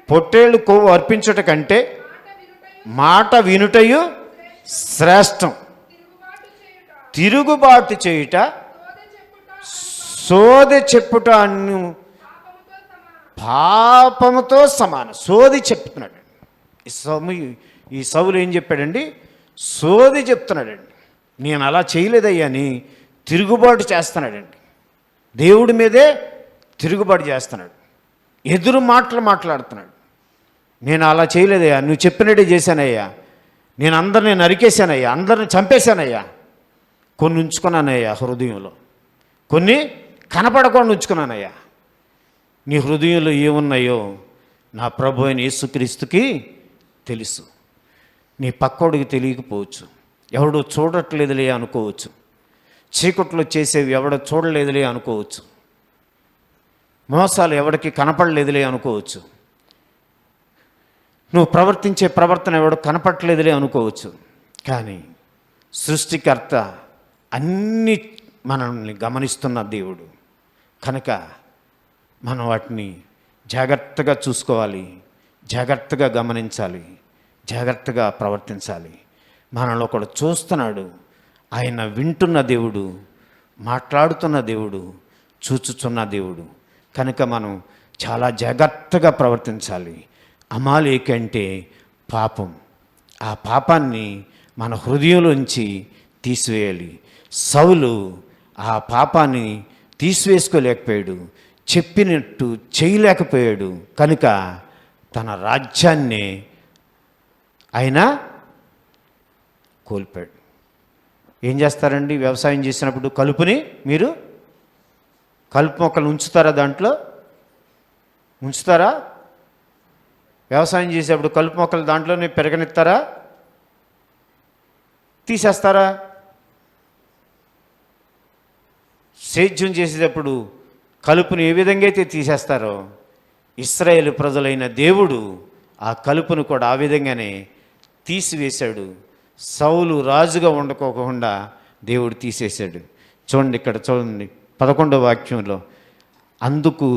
పొట్టేళ్ళు కొవ్వు అర్పించుట కంటే మాట వినుటయు శ్రేష్టం. తిరుగుబాటు చేయుట సోదె చెప్పుట అను పాపముతో సమానం. సోది చెప్తున్నాడు ఈ సౌలు. ఏం చెప్పాడండి? సోది చెప్తున్నాడండి. నేను అలా చేయలేదయ్యా అని తిరుగుబాటు చేస్తున్నాడండి. దేవుడి మీదే తిరుగుబాటు చేస్తున్నాడు. ఎదురు మాటలు మాట్లాడుతున్నాడు. నేను అలా చేయలేదయ్యా, నువ్వు చెప్పినట్టే చేశానయ్యా, నేను అందరిని నరికేశానయ్యా, అందరిని చంపేశానయ్యా, కొన్ని ఉంచుకున్నానయ్యా హృదయంలో, కొన్ని కనపడకుండా ఉంచుకున్నానయ్యా. నీ హృదయంలో ఏమున్నాయో నా ప్రభు అయిన యేసుక్రీస్తుకి తెలుసు. నీ పక్కోడికి తెలియకపోవచ్చు. ఎవడో చూడట్లేదులే అనుకోవచ్చు. చీకట్లో చేసేవి ఎవడో చూడలేదులే అనుకోవచ్చు. మోసాలు ఎవడికి కనపడలేదులే అనుకోవచ్చు. నువ్వు ప్రవర్తించే ప్రవర్తన ఎవడో కనపడలేదులే అనుకోవచ్చు. కానీ సృష్టికర్త అన్ని మనల్ని గమనిస్తున్న దేవుడు కనుక మనం వాటిని జాగ్రత్తగా చూసుకోవాలి, జాగ్రత్తగా గమనించాలి, జాగ్రత్తగా ప్రవర్తించాలి. మనలో ఒకడు చూస్తున్నాడు. ఆయన వింటున్న దేవుడు, మాట్లాడుతున్న దేవుడు, చూచుచున్న దేవుడు. కనుక మనం చాలా జాగ్రత్తగా ప్రవర్తించాలి. అమాలేకి అంటే పాపం. ఆ పాపాన్ని మన హృదయంలోంచి తీసివేయాలి. సౌలు ఆ పాపాన్ని తీసివేసుకోలేకపోయాడు, చెప్పినట్టు చేయలేకపోయాడు. కనుక తన రాజ్యాన్ని ఆయన కోల్పోయాడు. ఏం చేస్తారండి వ్యవసాయం చేసినప్పుడు? కలుపుని మీరు కలుపు మొక్కలు ఉంచుతారా? దాంట్లో ఉంచుతారా? వ్యవసాయం చేసేప్పుడు కలుపు మొక్కలు దాంట్లోనే పెరగనిస్తారా? తీసేస్తారా? సేద్యం చేసేటప్పుడు కలుపుని ఏ విధంగా అయితే తీసేస్తారో ఇశ్రాయేలు ప్రజలైన దేవుడు ఆ కలుపును కూడా ఆ విధంగానే తీసివేశాడు. సౌలు రాజుగా ఉండకోకుండా దేవుడు తీసేశాడు. చూడండి, ఇక్కడ చూడండి 11వ వాక్యంలో. అందుకు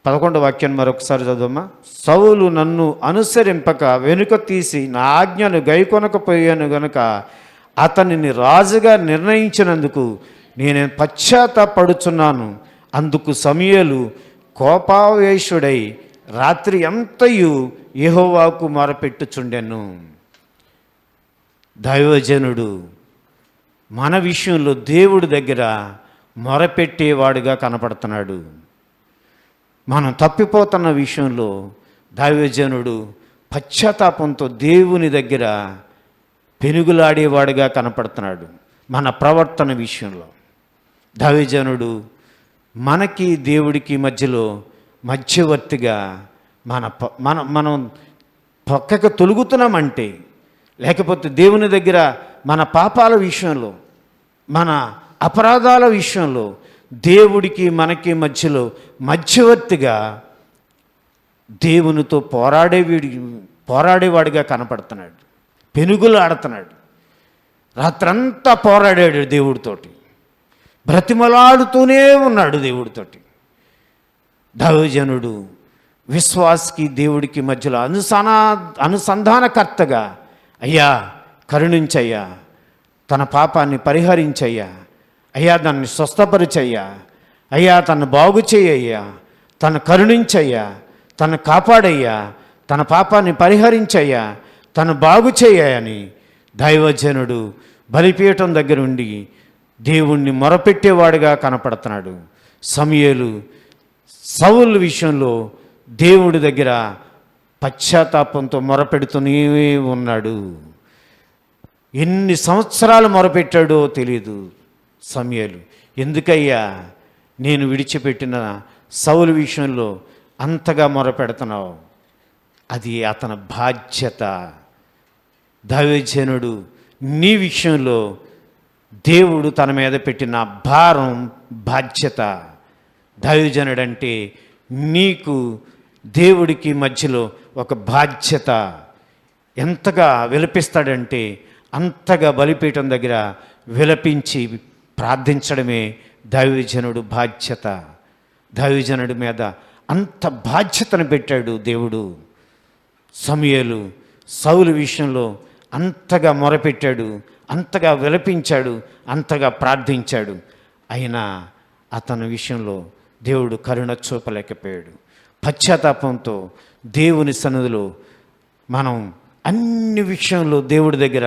11వ వాక్యాన్ని మరొకసారి చదవమ్మా. సౌలు నన్ను అనుసరింపక వెనుక తీసి నా ఆజ్ఞను గైకొనకపోయాను గనుక అతనిని రాజుగా నిర్ణయించినందుకు నేను పశ్చాత్తాపడుచున్నాను. అందుకు సమూయేలు కోపావేశుడై రాత్రి అంతయు యెహోవాకు మొరపెట్టుచుండెను. దైవజనుడు మన విషయంలో దేవుడి దగ్గర మొరపెట్టేవాడుగా కనపడుతున్నాడు. మనం తప్పిపోతున్న విషయంలో దైవజనుడు పశ్చాత్తాపంతో దేవుని దగ్గర పెనుగులాడేవాడుగా కనపడుతున్నాడు. మన ప్రవర్తన విషయంలో దైవజనుడు మనకి దేవుడికి మధ్యలో మధ్యవర్తిగా మనం పక్కకు తొలుగుతున్నామంటే, లేకపోతే దేవుని దగ్గర మన పాపాల విషయంలో, మన అపరాధాల విషయంలో దేవుడికి మనకి మధ్యలో మధ్యవర్తిగా దేవునితో పోరాడేవాడిగా కనపడుతున్నాడు. పెనుగులు ఆడుతున్నాడు. రాత్రంతా పోరాడాడు దేవుడితోటి, బ్రతిమలాడుతూనే ఉన్నాడు దేవుడితోటి. దైవజనుడు విశ్వాసకి దేవుడికి మధ్యలో అనుసంధానకర్తగా, అయ్యా కరుణించయ్యా, తన పాపాన్ని పరిహరించయ్యా, అయ్యా దాన్ని స్వస్థపరిచయ్యా, అయ్యా తను బాగు చేయయ్యా, తను కరుణించయ్యా, తను కాపాడయ్యా, తన పాపాన్ని పరిహరించయ్యా, తను బాగు చేయని దైవజనుడు బలిపీఠం దగ్గర ఉండి దేవుణ్ణి మొరపెట్టేవాడుగా కనపడుతున్నాడు. సమూయేలు సౌలు విషయంలో దేవుడి దగ్గర పశ్చాత్తాపంతో మొరపెడుతూనే ఉన్నాడు. ఎన్ని సంవత్సరాలు మొరపెట్టాడో తెలియదు సమూయేలు. ఎందుకయ్యా నేను విడిచిపెట్టిన సౌలు విషయంలో అంతగా మొరపెడుతున్నావు? అది అతని బాధ్యత. దైవజనుడు నీ విషయంలో దేవుడు తన మీద పెట్టిన భారం, బాధ్యత. దైవజనుడు అంటే నీకు దేవుడికి మధ్యలో ఒక బాధ్యత. ఎంతగా విలపిస్తాడంటే అంతగా బలిపీఠం దగ్గర విలపించి ప్రార్థించడమే దైవజనుడు బాధ్యత. దైవజనుడి మీద అంత బాధ్యతను పెట్టాడు దేవుడు. సమూయేలు సౌలు విషయంలో అంతగా మొరపెట్టాడు, అంతగా విలపించాడు, అంతగా ప్రార్థించాడు. అయినా అతని విషయంలో దేవుడు కరుణ చూపలేకపోయాడు. పశ్చాత్తాపంతో దేవుని సన్నిధిలో మనం అన్ని విషయంలో దేవుడి దగ్గర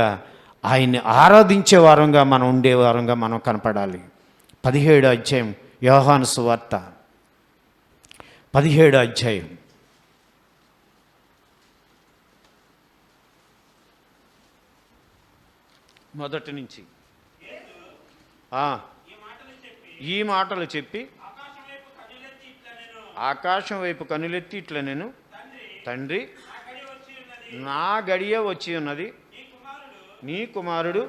ఆయన్ని ఆరాధించే వారంగా మనం ఉండే వారంగా మనం కనపడాలి. 17వ అధ్యాయం యోహాను సువార్త 17వ అధ్యాయం మొదటి నుంచి ఈ మాటలు చెప్పి ఆకాశం వైపు కనులెత్తి ఇట్లా నేను, తండ్రి నా గడియ వచ్చి ఉన్నది, నీ కుమారుడు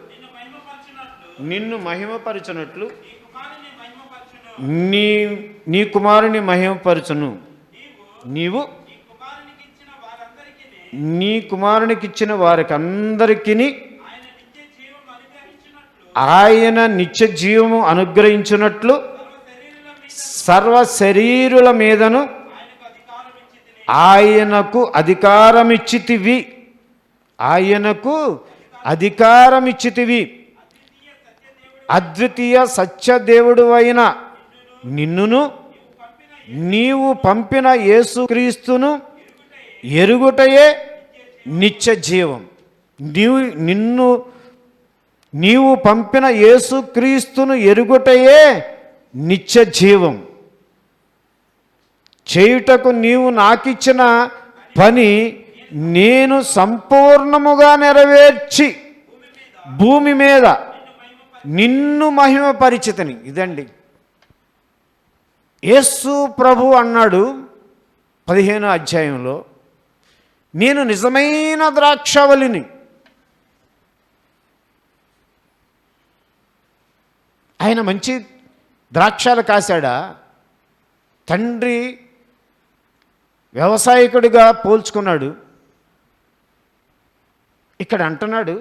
నిన్ను మహిమపరచునట్లు నీ కుమారుని మహిమపరచును. నీవు నీ కుమారునికిచ్చిన వారికి అందరికీ ఆయన నిత్య జీవము అనుగ్రహించున్నట్లు సర్వ శరీరుల మీదను ఆయనకు అధికారమిచ్చితివి. ఆయనకు అధికారమిచ్చితివి. అద్వితీయ సత్యదేవుడు అయిన నిన్నును నీవు పంపిన యేసుక్రీస్తును ఎరుగుటయే నిత్య జీవం. నీవు పంపిన యేసుక్రీస్తును ఎరుగుటయే నిత్య జీవం. చేయుటకు నీవు నాకిచ్చిన పని నేను సంపూర్ణముగా నెరవేర్చి భూమి మీద నిన్ను మహిమపరిచితిని. ఇదండి యేసు ప్రభు అన్నాడు 15వ అధ్యాయంలో, నేను నిజమైన ద్రాక్షవల్లిని. ఆయన మంచి ద్రాక్షాలు కాశాడా? తండ్రి వ్యవసాయకుడిగా పోల్చుకున్నాడు. ఇక్కడ అంటున్నాడు,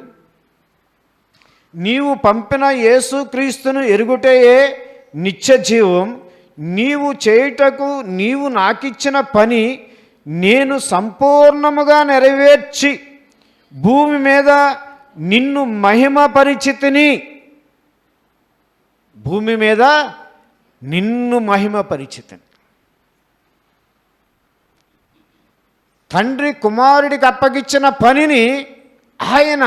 నీవు పంపిన యేసుక్రీస్తును ఎరుగుటయే నిత్య జీవం. నీవు చేయుటకు నీవు నాకిచ్చిన పని నేను సంపూర్ణముగా నెరవేర్చి భూమి మీద నిన్ను మహిమపరిచితిని. భూమి మీద నిన్ను మహిమపరిచితిని. తండ్రి కుమారుడికి అప్పగిచ్చిన పనిని ఆయన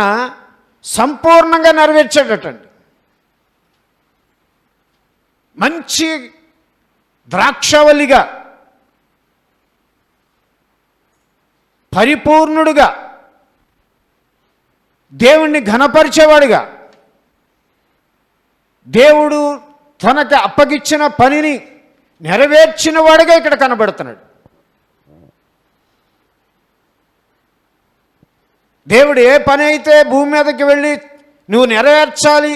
సంపూర్ణంగా నెరవేర్చాడటండి. మంచి ద్రాక్షవల్లిగా, పరిపూర్ణుడుగా, దేవుణ్ణి ఘనపరిచేవాడుగా, దేవుడు తనకు అప్పగిచ్చిన పనిని నెరవేర్చిన వాడిగా ఇక్కడ కనబడుతున్నాడు. దేవుడు ఏ పని అయితే భూమి మీదకి వెళ్ళి నువ్వు నెరవేర్చాలి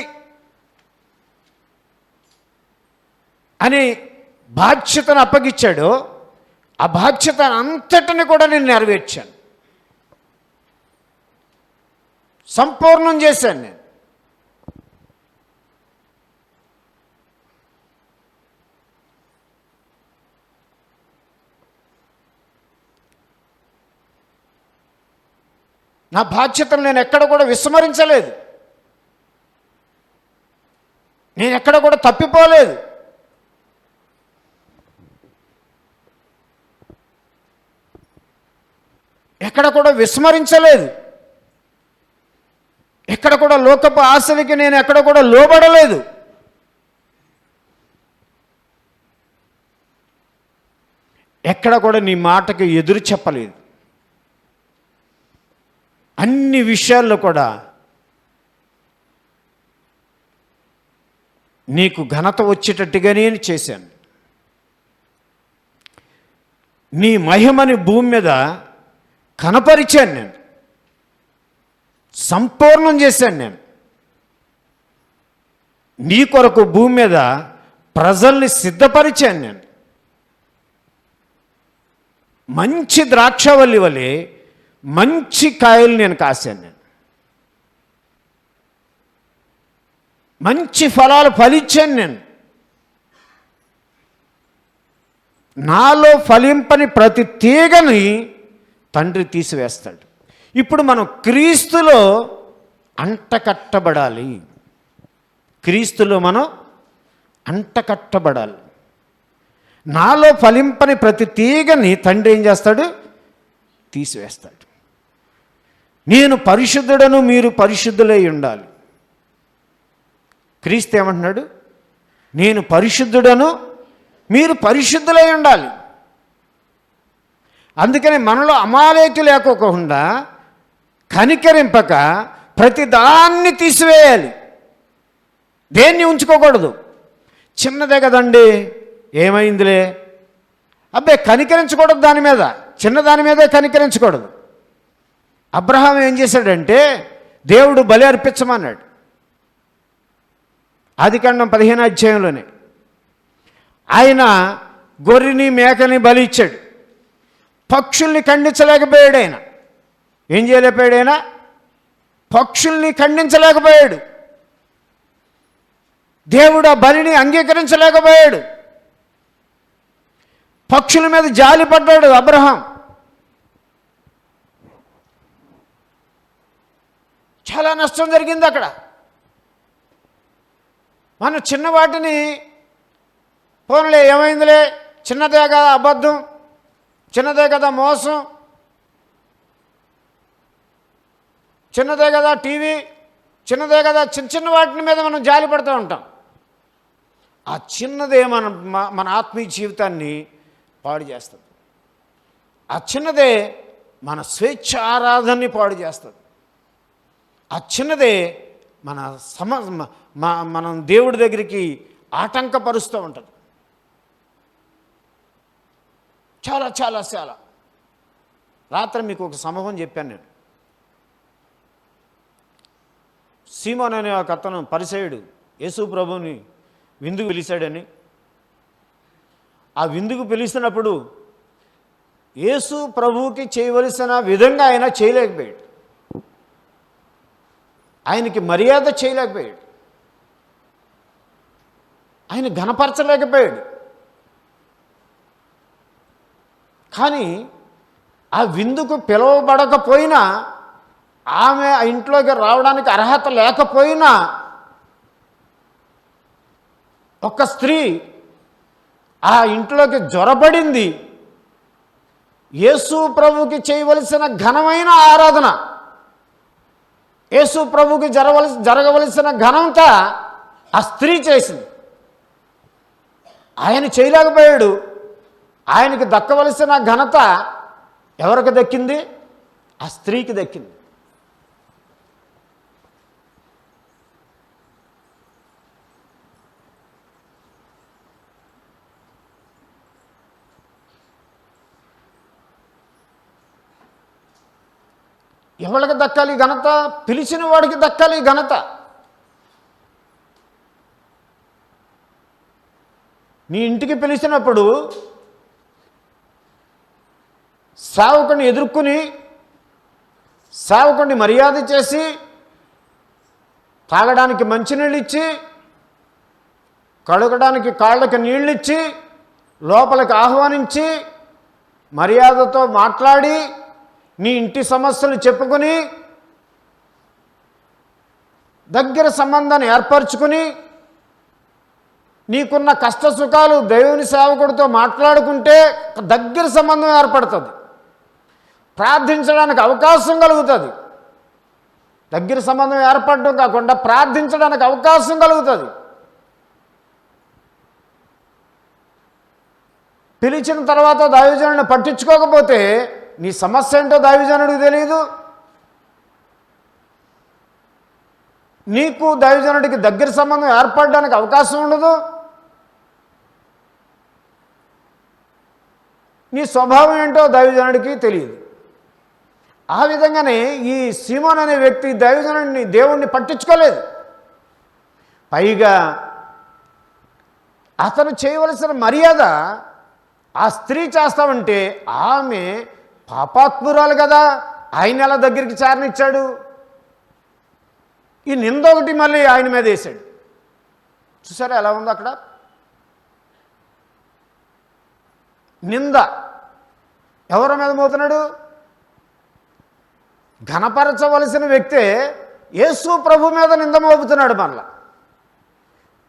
అని బాధ్యతను అప్పగిచ్చాడో ఆ బాధ్యత అంతటిని కూడా నేను నెరవేర్చాను, సంపూర్ణం చేశాను నేను. నా బాధ్యతలు నేను ఎక్కడ కూడా విస్మరించలేదు, నేను ఎక్కడ కూడా తప్పిపోలేదు. ఎక్కడ కూడా విస్మరించలేదు, ఎక్కడ కూడా లోకపు ఆశలకి నేను ఎక్కడ కూడా లోబడలేదు. ఎక్కడ కూడా నీ మాటకి ఎదురు చెప్పలేదు. అన్ని విషయాల్లో కూడా నీకు ఘనత వచ్చేటట్టుగానే చేశాను. నీ మహిమని భూమి మీద కనపరిచాను, నేను సంపూర్ణం చేశాను. నేను నీ కొరకు భూమి మీద ప్రజల్ని సిద్ధపరిచాను. నేను మంచి ద్రాక్షవల్లి వలె మంచి కాయలు నేను కాశాను. నేను మంచి ఫలాలు ఫలించాను. నేను నాలో ఫలింపని ప్రతి తీగని తండ్రి తీసివేస్తాడు. ఇప్పుడు మనం క్రీస్తులో అంటకట్టబడాలి. క్రీస్తులో మనం అంటకట్టబడాలి. నాలో ఫలింపని ప్రతి తీగని తండ్రి ఏం చేస్తాడు? తీసివేస్తాడు. నేను పరిశుద్ధుడను, మీరు పరిశుద్ధులై ఉండాలి. క్రీస్తు ఏమంటున్నాడు? నేను పరిశుద్ధుడను, మీరు పరిశుద్ధులై ఉండాలి. అందుకని మనలో అమాలేకి లేకోకుండా కనికరింపక ప్రతిదాన్ని తీసివేయాలి. దేన్ని ఉంచుకోకూడదు. చిన్నదే కదండి, ఏమైందిలే, అబ్బే కనికరించకూడదు. దాని మీద, చిన్నదాని మీదే కనికరించకూడదు. అబ్రహాం ఏం చేశాడంటే దేవుడు బలి అర్పించమన్నాడు. ఆదికాండం 15వ అధ్యాయంలోనే ఆయన గొర్రెని మేకని బలి ఇచ్చాడు. పక్షుల్ని ఖండించలేకపోయాడు. ఆయన ఏం చేయలేకపోయాడు? ఆయన పక్షుల్ని ఖండించలేకపోయాడు. దేవుడు ఆ బలిని అంగీకరించలేకపోయాడు. పక్షుల మీద జాలి పడ్డాడు అబ్రహాం. చాలా నష్టం జరిగింది అక్కడ. మన చిన్న వాటిని పోన్లే, ఏమైందిలే, చిన్నదే కదా అబద్ధం, చిన్నదే కదా మోసం, చిన్నదే కదా టీవీ, చిన్నదే కదా, చిన్న చిన్న వాటి మీద మనం జాలి పడుతూ ఉంటాం. ఆ చిన్నదే మన ఆత్మీయ జీవితాన్ని పాడు చేస్తుంది. ఆ చిన్నదే మన స్వేచ్ఛ ఆరాధనని పాడు చేస్తుంది. ఆ చిన్నదే మనం దేవుడి దగ్గరికి ఆటంకపరుస్తూ ఉంటుంది. చాలా చాలా చాలా. రాత్రి మీకు ఒక సంభవం చెప్పాను నేను. సీమోన్ అనే ఒక అతను పరిసయుడు యేసు ప్రభువుని విందుకు పిలిచాడని, ఆ విందుకు పిలిచినప్పుడు యేసు ప్రభువుకి చేయవలసిన విధంగా ఆయన చేయలేకపోయాడు. ఆయనకి మర్యాద చేయలేకపోయాడు. ఆయన ఘనపరచలేకపోయాడు. కానీ ఆ విందుకు పిలువబడకపోయినా, ఆమె ఆ ఇంట్లోకి రావడానికి అర్హత లేకపోయినా, ఒక స్త్రీ ఆ ఇంట్లోకి జొరబడింది. యేసు ప్రభువుకి చేయవలసిన ఘనమైన ఆరాధన, యేసు ప్రభువుకి జరగవలసిన ఘనంతా ఆ స్త్రీ చేసింది. ఆయన చేయలేకపోయాడు. ఆయనకి దక్కవలసిన ఘనత ఎవరికి దక్కింది? ఆ స్త్రీకి దక్కింది. ఎవరికి దక్కాలి ఘనత? పిలిచిన వాడికి దక్కాలి ఘనత. నీ ఇంటికి పిలిచినప్పుడు సేవకుని ఎదుర్కొని, సేవకుని మర్యాద చేసి, తాగడానికి మంచినీళ్ళు ఇచ్చి, కడగడానికి కాళ్ళకి నీళ్ళు ఇచ్చి, లోపలికి ఆహ్వానించి, మర్యాదతో మాట్లాడి, నీ ఇంటి సమస్యలు చెప్పుకొని దగ్గర సంబంధాన్ని ఏర్పరచుకుని నీకున్న కష్ట సుఖాలు దేవుని సేవకుడితో మాట్లాడుకుంటే దగ్గర సంబంధం ఏర్పడుతుంది, ప్రార్థించడానికి అవకాశం కలుగుతుంది. దగ్గర సంబంధం ఏర్పడడం కాకుండా ప్రార్థించడానికి అవకాశం కలుగుతుంది. పిలిచిన తర్వాత దైవజనుడిని పట్టించుకోకపోతే నీ సమస్య ఏంటో దైవజనుడికి తెలియదు, నీకు దైవజనుడికి దగ్గర సంబంధం ఏర్పడడానికి అవకాశం ఉండదు, నీ స్వభావం ఏంటో దైవజనుడికి తెలియదు. ఆ విధంగానే ఈ సీమోన్ అనే వ్యక్తి దైవజనుడిని దేవుణ్ణి పట్టించుకోలేదు. పైగా అతను చేయవలసిన మర్యాద ఆ స్త్రీ చేస్తామంటే ఆమె పాపాత్మురాలు కదా, ఆయన ఎలా దగ్గరికి చారనిచ్చాడు? ఈ నింద ఒకటి మళ్ళీ ఆయన మీద వేశాడు. చూసారా ఎలా ఉందో అక్కడ నింద ఎవరి మీద మోతున్నాడు? ఘనపరచవలసిన వ్యక్తే యేసు ప్రభు మీద నింద మోపుతున్నాడు. మరలా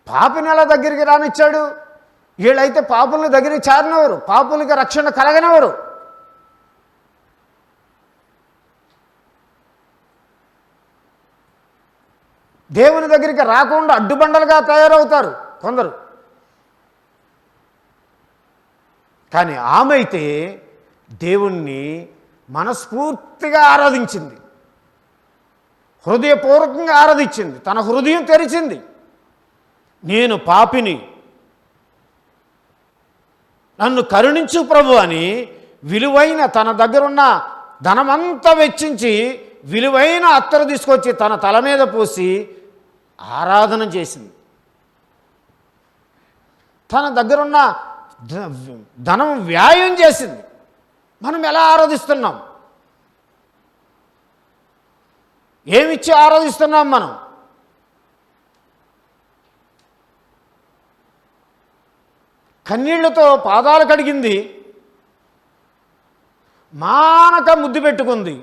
పాపిని ఎలా దగ్గరికి రానిచ్చాడు? వీళ్ళైతే పాపుల్ని దగ్గరికి చేరినవారు, పాపులకి రక్షణ కలగనివారు. దేవుని దగ్గరికి రాకుండా అడ్డుబండలుగా తయారవుతారు కొందరు. కానీ ఆమె అయితే దేవుణ్ణి మనస్ఫూర్తిగా ఆరాధించింది, హృదయపూర్వకంగా ఆరాధించింది, తన హృదయం తెరిచింది. నేను పాపిని, నన్ను కరుణించు ప్రభు అని విలువైన తన దగ్గరున్న ధనమంతా వెచ్చించి విలువైన అత్తరు తీసుకొచ్చి తన తల మీద పోసి ఆరాధన చేసింది. తన దగ్గరున్న ధనం వ్యాయం చేసింది. మనం ఎలా ఆరాధిస్తున్నాం? ఏమిచ్చి ఆరాధిస్తున్నాం మనం? కన్నీళ్లతో పాదాలు కడిగింది, మానక ముద్దు పెట్టుకుంది.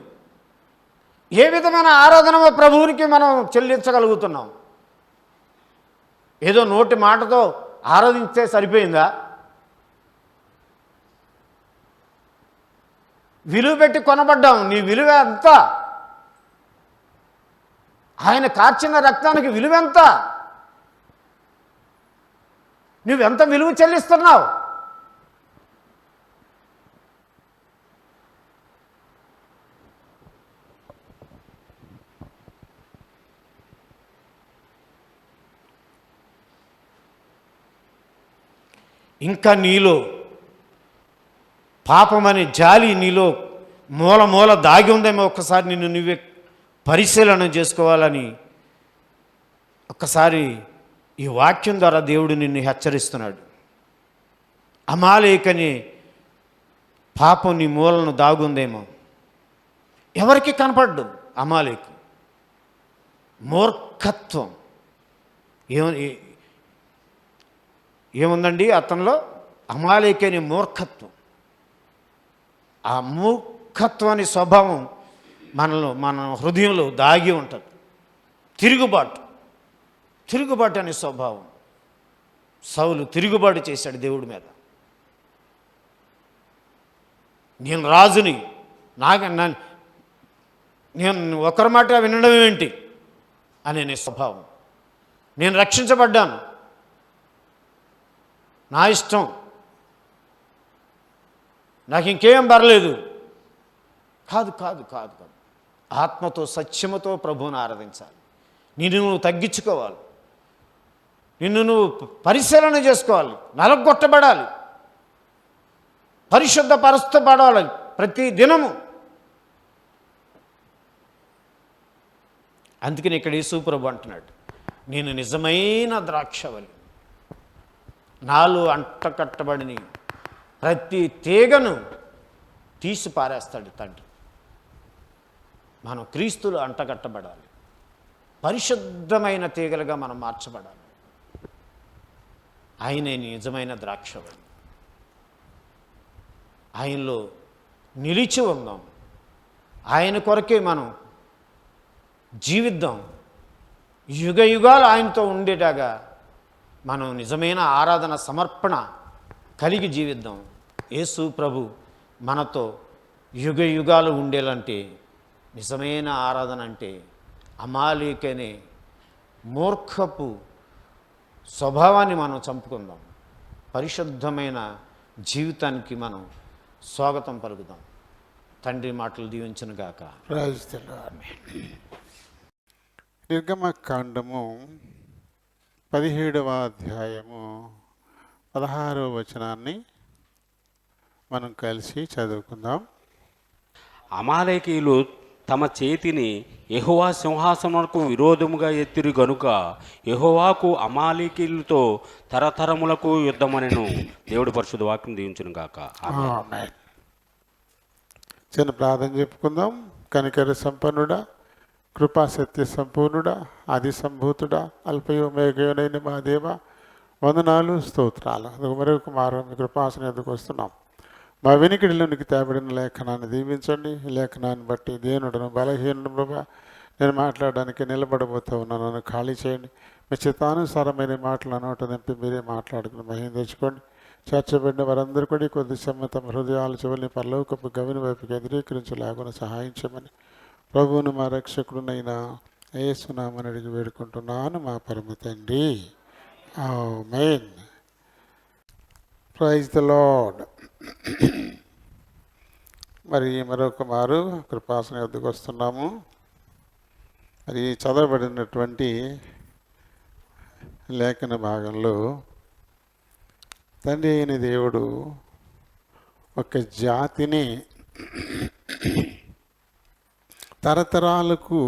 ఏ విధమైన ఆరాధన ప్రభువునికి మనం చెల్లించగలుగుతున్నాం? ఏదో నోటి మాటతో ఆరాధించే సరిపోయిందా? విలువ పెట్టి కొనబడ్డాం, నీ విలువ ఎంత? ఆయన కార్చిన రక్తానికి విలువ ఎంత? నువ్వెంత విలువ చెల్లిస్తున్నావు? ఇంకా నీలో పాపమనే జాలి నీలో మూల మూల దాగి ఉందేమో ఒక్కసారి నిన్ను నువ్వే పరిశీలన చేసుకోవాలని ఒక్కసారి ఈ వాక్యం ద్వారా దేవుడు నిన్ను హెచ్చరిస్తున్నాడు. అమాలేకని పాపం నీ మూలను దాగుందేమో. ఎవరికి కనపడ్డు అమాలేకు? మూర్ఖత్వం. ఏముందండి అతనిలో? అమాలేకని మూర్ఖత్వం. ఆ మూర్ఖత్వాన్ని స్వభావం మన హృదయంలో దాగి ఉంటుంది. తిరుగుబాటు అనే స్వభావం. సౌలు తిరుగుబాటు చేశాడు దేవుడి మీద. నేను రాజుని, నేను ఒకరి మాట వినడం ఏంటి అనే స్వభావం. నేను రక్షించబడ్డాను, నా ఇష్టం, నాకు ఇంకేం పర్లేదు. కాదు కాదు కాదు కాదు ఆత్మతో సత్యముతో ప్రభువుని ఆరాధించాలి. నిన్ను నువ్వు తగ్గించుకోవాలి, నిన్ను నువ్వు పరిశీలన చేసుకోవాలి, నలగొట్టబడాలి, పరిశుద్ధపరచబడాలి ప్రతి దినము. అందుకని ఇక్కడ యేసు ప్రభు అంటున్నాడు, నేను నిజమైన ద్రాక్షవల్లి, నాలో అంటకట్టబడిని ప్రతి తీగను తీసి పారేస్తాడు తండ్రి. మనం క్రీస్తులు అంటగట్టబడాలి, పరిశుద్ధమైన తీగలుగా మనం మార్చబడాలి. ఆయనే నిజమైన ద్రాక్షవల్లి. ఆయనలో నిలిచి ఉందాం, ఆయన కొరకే మనం జీవిద్దాం. యుగ యుగాలు ఆయనతో ఉండేటాగా మనం నిజమైన ఆరాధన సమర్పణ కలిగి జీవిద్దాం. యేసు ప్రభు మనతో యుగ యుగాలు ఉండేలంటే, నిజమైన ఆరాధన అంటే అమాలేకనే మూర్ఖపు స్వభావాన్ని మనం చంపుకుందాం. పరిశుద్ధమైన జీవితానికి మనం స్వాగతం పలుకుదాం. తండ్రి మాటలు దీవించును గాక. Praise the Lord. నిర్గమకాండము 17వ అధ్యాయము 16వ వచనాన్ని మనం కలిసి చదువుకుందాం. అమాలేకీయులు తమ చేతిని యెహోవా సింహాసనమునకు విరోధముగా ఎత్తిరి గనుక యెహోవాకు అమాలేకీయులతో తరతరములకు యుద్ధమనెను. దేవుడి పరిశుద్ధ వాక్యం దీవించును గాక. ఆమేన్. చిన్న ప్రార్థన చెప్పుకుందాం. కనికర సంపన్నుడా, కృపా సత్య సంపూర్ణుడా, ఆది సంభూతుడా, అల్పయోమేఘయోనైన మా దేవ, వందనాలు, స్తోత్రాలు. అందుకు మరొక మారు మీ కృపాసన ఎందుకు వస్తున్నాం. మా వెనుకడిలోనికి తేబడిన లేఖనాన్ని దీవించండి. ఈ లేఖనాన్ని బట్టి దేనుడను బలహీనుడు ప్రభా, నేను మాట్లాడడానికి నిలబడబోతూ ఉన్నాను. నన్ను ఖాళీ చేయండి. మీ చిత్తానుసారమైన మాటలు నోట నింపి మీరే మాట్లాడుకుని మహిమ తెచ్చుకోండి. చేర్చబడిన వారందరూ కూడా కొద్ది సమయం తమ హృదయాలు చివరిని పరలోకపు గవిని వైపుకి ఎదురీకరించలేకుండా సహాయం చేయమని ప్రభువును మా రక్షకుడునైనా యేసునామని అడిగి వేడుకుంటున్నాను మా పరమ తండ్రి. ఆమేన్. Praise the lord. మరి మరొక మారు కృపాసన వద్దకు వస్తున్నాము. మరి చదవబడినటువంటి లేఖన భాగంలో తండ్రి అయిన దేవుడు ఒక జాతిని తరతరాలకు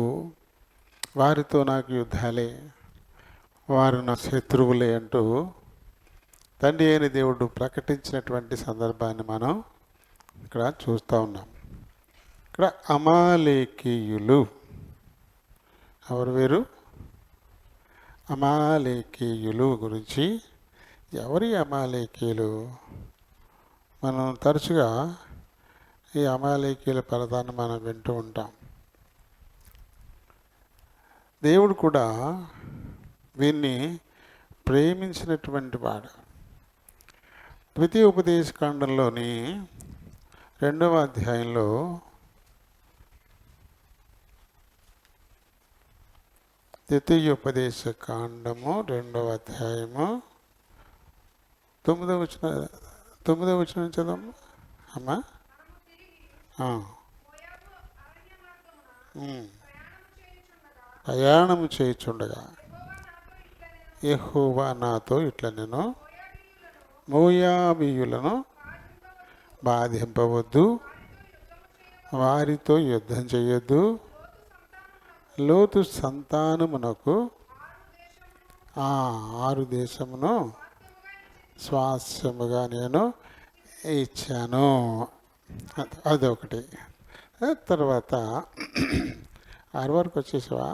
వారితో నాకు యుద్ధాలే, వారు నా శత్రువులే అంటూ తండ్రి అయిన దేవుడు ప్రకటించినటువంటి సందర్భాన్ని మనం ఇక్కడ చూస్తూ ఉన్నాం. ఇక్కడ అమాలేకీయులు ఎవరు? వీరు అమాలేకీయులు గురించి. ఎవరి అమాలేకీయులు? మనం తరచుగా ఈ అమాలేకీయుల పదాన్ని మనం వింటూ ఉంటాం. దేవుడు కూడా వీరిని ప్రేమించినటువంటి వాడు. ద్వితీయ ఉపదేశకాండంలోని 2వ అధ్యాయంలో ద్వితీయోపదేశకాండము 2వ అధ్యాయము 9వ వచనం చదవమ్మా. అమ్మా ప్రయాణము చేయుచుండగా యెహోవా నాతో ఇట్లా, నేను మోయాబీయులను బాధింపవద్దు, వారితో యుద్ధం చేయొద్దు, లోతు సంతానమునకు 6 దేశమును స్వాస్యముగా నేను ఇచ్చాను. అదొకటి. తర్వాత 6 వరకు వచ్చేసావా?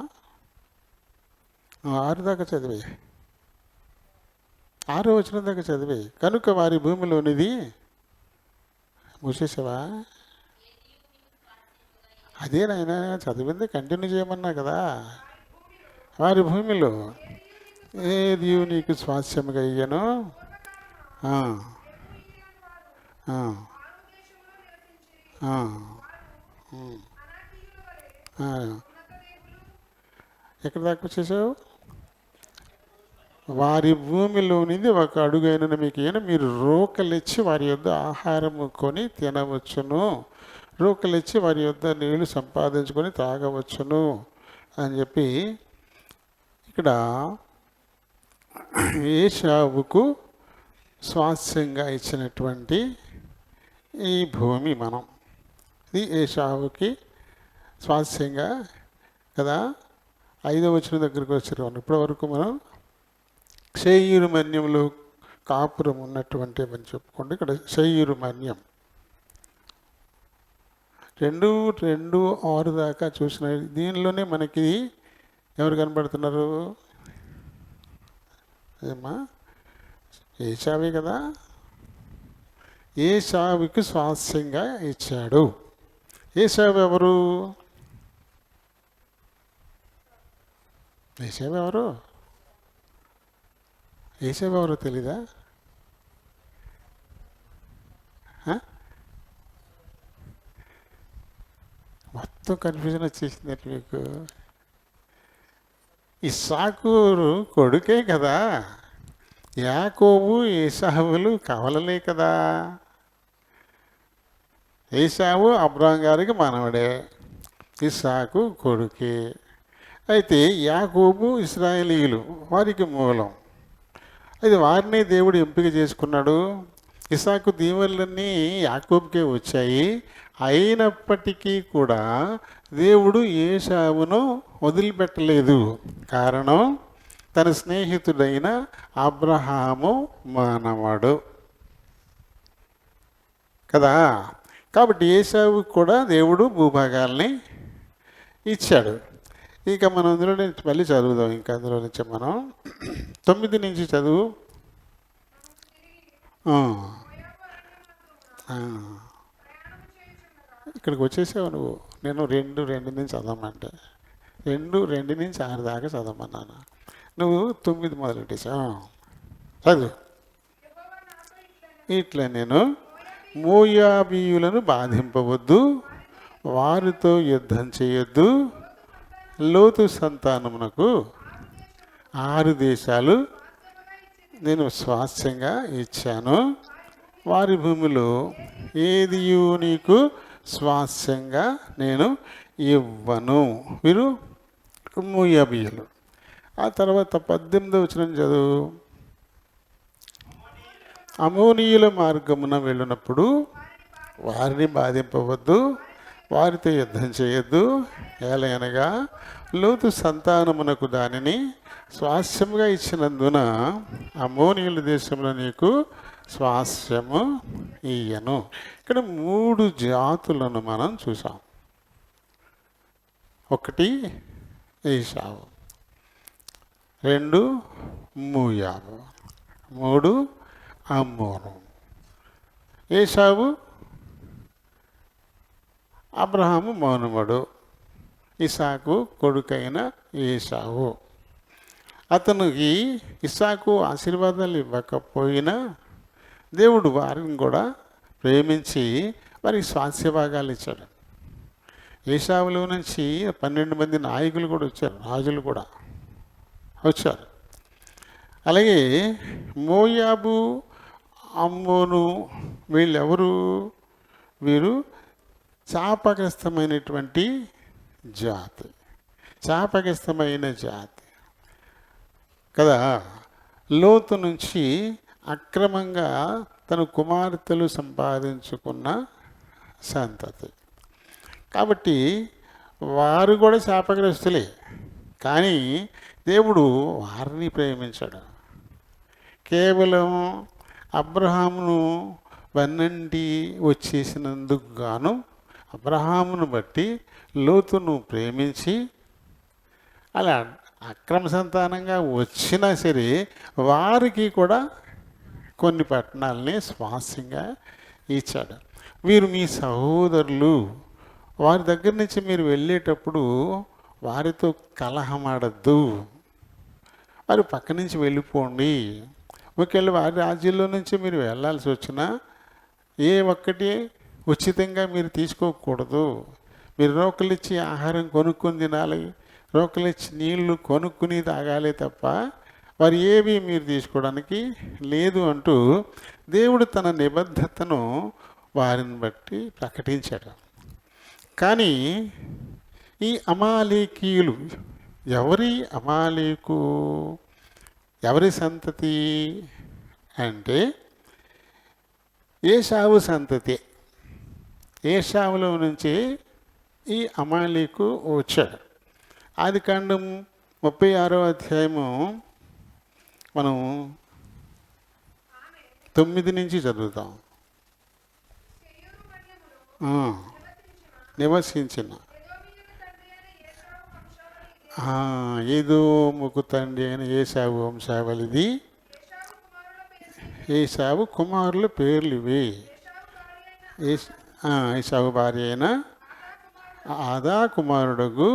6 దాకా చదివి, 6వ వచనం దాకా చదివి. కనుక వారి భూమిలోనిది మూసేసావా? అదే నాయన చదివింది, కంటిన్యూ చేయమన్నా కదా. వారి భూమిలో ఏది నీకు స్వాస్యముగా ఇయ్యను, ఎక్కడ దాకా వచ్చేసావు? వారి భూమిలోనిది ఒక అడుగైన మీకు ఏమైనా మీరు రోకలిచ్చి వారి యొద్ద ఆహారము కొని తినవచ్చును, రోకలిచ్చి వారి యొద్ద నీళ్లు సంపాదించుకొని తాగవచ్చును అని చెప్పి ఇక్కడ ఏశావుకు స్వాస్యంగా ఇచ్చినటువంటి ఈ భూమి మనం, ఇది ఏశావుకి స్వాస్యంగా కదా. 5వ వచనం దగ్గరికి వచ్చారు. ఇప్పటి వరకు మనం శేయీరు మన్యంలో కాపురం ఉన్నటువంటి అని చెప్పుకోండి. ఇక్కడ శేయీరు మన్యం 2:6 దాకా చూసిన దీనిలోనే మనకి ఎవరు కనబడుతున్నారు? ఏమా? ఏశావే కదా. ఏశావుకి స్వాస్యంగా ఇచ్చాడు. ఏశావు ఎవరు? ఏసేపు ఎవరు? ఏసేపు ఎవరో తెలీదా? మొత్తం కన్ఫ్యూజన్ వచ్చేసింది మీకు. ఇస్సాకు కొడుకే కదా, యాకోబు ఏసావులు కవలలే కదా. ఏసావు అబ్రాహం గారికి మనవడే, ఇస్సాకు కొడుకే. అయితే యాకోబు ఇశ్రాయేలీయులు వారికి మూలం. అది వారిని దేవుడు ఎంపిక చేసుకున్నాడు. ఇస్సాకు దీవెనలన్నీ యాకోబుకే వచ్చాయి. అయినప్పటికీ కూడా దేవుడు ఏశావును వదిలిపెట్టలేదు. కారణం, తన స్నేహితుడైన అబ్రహాము మానవాడు కదా. కాబట్టి ఏశావుకు కూడా దేవుడు భూభాగాల్ని ఇచ్చాడు. ఇక మనం అందులో నుంచి మళ్ళీ చదువుదాం. ఇంకా అందులో నుంచి మనం 9 నుంచి చదువు. ఇక్కడికి వచ్చేసావు నువ్వు. నేను 2 నుంచి చదవమంటే 2 నుంచి 6 దాకా చదవమన్నాను. నువ్వు 9 మొదలెట్టేసావు. చదువు. ఇట్లా నేను మోయాబీయులను బాధింపవద్దు, వారితో యుద్ధం చేయొద్దు. లోతు సంతానమునకు 6 దేశాలు నేను స్వాస్థ్యంగా ఇచ్చాను. వారి భూమిలో ఏదియు నీకు స్వాస్థ్యంగా నేను ఇవ్వను. వీరు మోయాబీయులు. ఆ తర్వాత 18వ వచనం చదువు. అమోనీయుల మార్గమున వెళ్ళినప్పుడు వారిని బాధింపవద్దు, వారితో యుద్ధం చేయొద్దు. ఏలయనగా లోతు సంతానమునకు దానిని స్వాస్థ్యముగా ఇచ్చినందున అమోనీయుల దేశంలో నీకు స్వాస్థ్యము ఇయ్యను. ఇక్కడ 3 జాతులను మనం చూసాం. 1 ఏశావు, 2 మోయాబు, 3 అమ్మోను. ఏశావు అబ్రహాము మౌనముడు, ఇస్సాకు కొడుకైన ఏశావు. అతనికి ఇస్సాకు ఆశీర్వాదాలు ఇవ్వకపోయినా దేవుడు వారిని కూడా ప్రేమించి వారికి స్వాస్థ్య భాగాలు ఇచ్చాడు. ఏశావులో నుంచి 12 మంది నాయకులు కూడా వచ్చారు, రాజులు కూడా వచ్చారు. అలాగే మోయాబు, అమ్మోను వీళ్ళెవరు? వీరు శాపగ్రస్తమైనటువంటి జాతి, శాపగ్రస్తమైన జాతి కదా. లోతు నుంచి అక్రమంగా తన కుమార్తెలు సంపాదించుకున్న సంతతి. కాబట్టి వారు కూడా శాపగ్రస్తులే. కానీ దేవుడు వారిని ప్రేమించాడు. కేవలం అబ్రహామును వెన్నంటి వచ్చేసినందుకు గాను అబ్రహామును బట్టి లోతును ప్రేమించి, అలా అక్రమ సంతానంగా వచ్చినా సరే వారికి కూడా కొన్ని పట్టణాలని స్వాస్థ్యంగా ఇచ్చాడు. వీరు మీ సహోదరులు. వారి దగ్గర నుంచి మీరు వెళ్ళేటప్పుడు వారితో కలహమాడద్దు, వారి పక్క నుంచి వెళ్ళిపోండి. ఒకవేళ వారి రాజ్యంలో నుంచి మీరు వెళ్ళాల్సి వచ్చినా ఏ ఒక్కటి ఉచితంగా మీరు తీసుకోకూడదు. మీరు రోకలిచ్చి ఆహారం కొనుక్కొని తినాలి, రోకలిచ్చి నీళ్లు కొనుక్కుని తాగాలి తప్ప వారు ఏవి మీరు తీసుకోవడానికి లేదు అంటూ దేవుడు తన నిబద్ధతను వారిని బట్టి ప్రకటించాడు. కానీ ఈ అమాలేకీయులు ఎవరి అమాలేకు, ఎవరి సంతతి అంటే ఏశావు సంతతి. ఏశావులో నుంచి ఈ అమాలేకు వచ్చాడు. ఆదికాండం 36వ అధ్యాయము మనం 9 నుంచి చదువుతాం. నివసించిన ఏదోముకు తండ్రి అయిన ఏశావు వంశావళిది. ఏశావు కుమారుల పేర్లు ఇవి. ఏశావు భార్య అయిన ఆదా కుమారుడుగు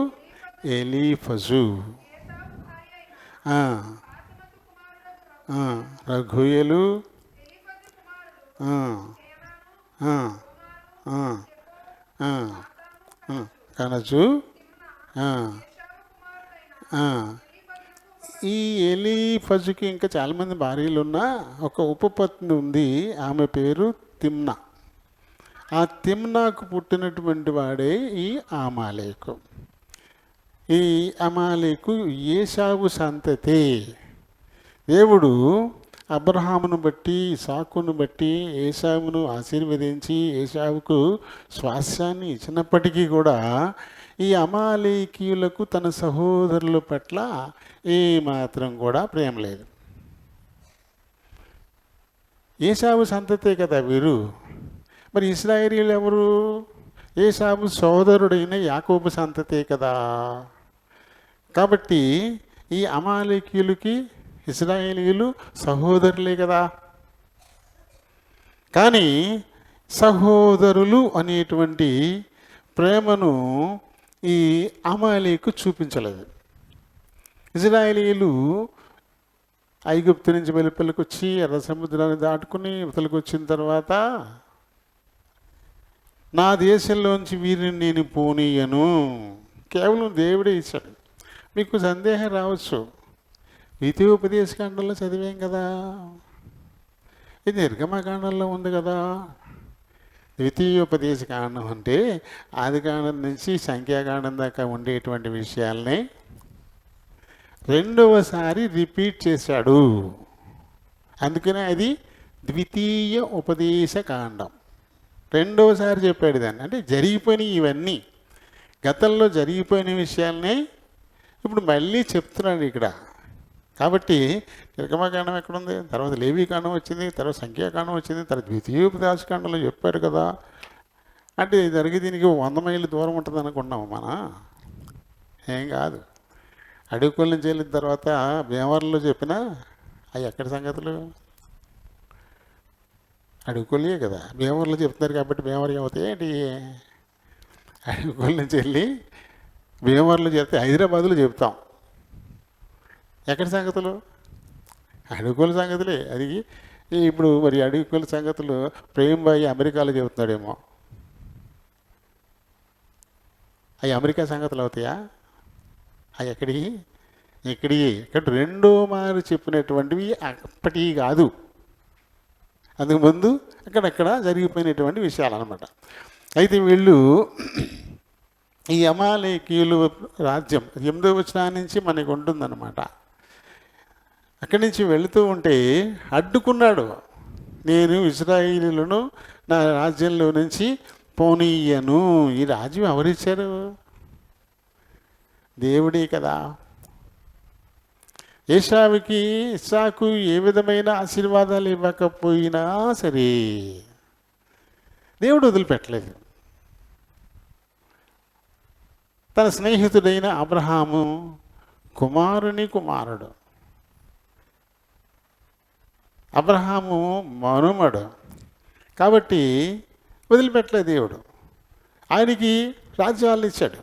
ఎలీఫజు. ఆ, ఆ, రఘుయలు, ఆ, ఆ, ఆ, ఆ, ఆ, కనజు, ఆ, ఆ. ఈ ఎలీఫజుకి ఇంకా చాలామంది భార్యలు ఉన్నా ఒక ఉపపత్ని ఉంది, ఆమె పేరు తిమ్నా. ఆ తిమ్నాకు పుట్టినటువంటి వాడే ఈ అమాలేకు. ఈ అమాలేకు ఏశావు సంతతి. దేవుడు అబ్రహామును బట్టి ఇసాకును బట్టి ఏశావును ఆశీర్వదించి ఏశావుకు స్వాస్యాన్ని ఇచ్చినప్పటికీ కూడా ఈ అమాలేకీయులకు తన సహోదరుల పట్ల ఏమాత్రం కూడా ప్రేమ లేదు. ఏశావు సంతతే కదా వీరు. మరి ఇశ్రాయేలీయులు ఎవరు? ఏశావు సోదరుడైన యాకోబు సంతతే కదా. కాబట్టి ఈ అమాలేకీయులకి ఇశ్రాయేలీయులు సహోదరులే కదా. కానీ సహోదరులు అనేటువంటి ప్రేమను ఈ అమాలేకు చూపించలేదు. ఇశ్రాయేలీయులు ఐగుప్తు నుంచి వెలుపలికి వచ్చి ఎర్ర సముద్రాన్ని దాటుకుని ఇవతలకు వచ్చిన తర్వాత, నా దేశంలోంచి వీరిని నేను పోనీయను, కేవలం దేవుడే ఇచ్చాడు. మీకు సందేహం రావచ్చు, ద్వితీయోపదేశకాండంలో చదివాం కదా, ఇది నిర్గమకాండంలో ఉంది కదా. ద్వితీయోపదేశకాండం అంటే ఆదికాండం నుంచి సంఖ్యాకాండం దాకా ఉండేటువంటి విషయాల్ని రెండవసారి రిపీట్ చేశాడు. అందుకనే అది ద్వితీయ ఉపదేశకాండం. రెండవసారి చెప్పాడు దాన్ని. అంటే జరిగిపోయిన ఇవన్నీ, గతంలో జరిగిపోయిన విషయాల్ని ఇప్పుడు మళ్ళీ చెప్తున్నాడు ఇక్కడ. కాబట్టి నిర్గమకాండం ఎక్కడుంది, తర్వాత లేవీకాండం వచ్చింది, తర్వాత సంఖ్యాకాండం వచ్చింది, తర్వాత ద్వితీయోపదేశకాండంలో చెప్పారు కదా. అంటే జరిగి దీనికి 100 మైళ్ళు దూరం ఉంటుంది అనుకున్నాము మన. ఏం కాదు. అడుగుల నుంచి వెళ్ళిన తర్వాత భీమవరంలో చెప్పినా అవి ఎక్కడి సంగతులు? అడుగులే కదా. భీమవరంలో చెప్తున్నారు కాబట్టి భీమవరం అవుతాయి ఏంటి? అడుగుల నుంచి వెళ్ళి భీమవరంలో చెప్తే హైదరాబాద్లో చెప్తాం. ఎక్కడి సంగతులు? అడుగుల సంగతులే. అది ఇప్పుడు మరి అడుగుల సంగతులు ప్రేమ్బాయి అమెరికాలో చెబుతున్నాడేమో. అవి అమెరికా సంగతులు అవుతాయా? అవి ఎక్కడికి? ఇక్కడ రెండో మారు చెప్పినటువంటివి అప్పటివి కాదు, అందుకు ముందు అక్కడక్కడ జరిగిపోయినటువంటి విషయాలు అన్నమాట. అయితే వీళ్ళు ఈ అమాలేకీయులు రాజ్యం 8వ వచనం నుంచి మనకు ఉంటుందన్నమాట. అక్కడి నుంచి వెళుతూ ఉంటే అడ్డుకున్నాడు. నేను ఇశ్రాయేలీయులను నా రాజ్యంలో నుంచి పోనీయను. ఈ రాజ్యం ఎవరిచ్చారు? దేవుడే కదా. ఏశావుకి ఇస్సాకు ఏ విధమైన ఆశీర్వాదాలు ఇవ్వకపోయినా సరే దేవుడు వదిలిపెట్టలేదు. తన స్నేహితుడైన అబ్రహాము కుమారుడు, అబ్రహాము మనుమడు కాబట్టి వదిలిపెట్టలేదు దేవుడు. ఆయనకి రాజ్యాలు ఇచ్చాడు.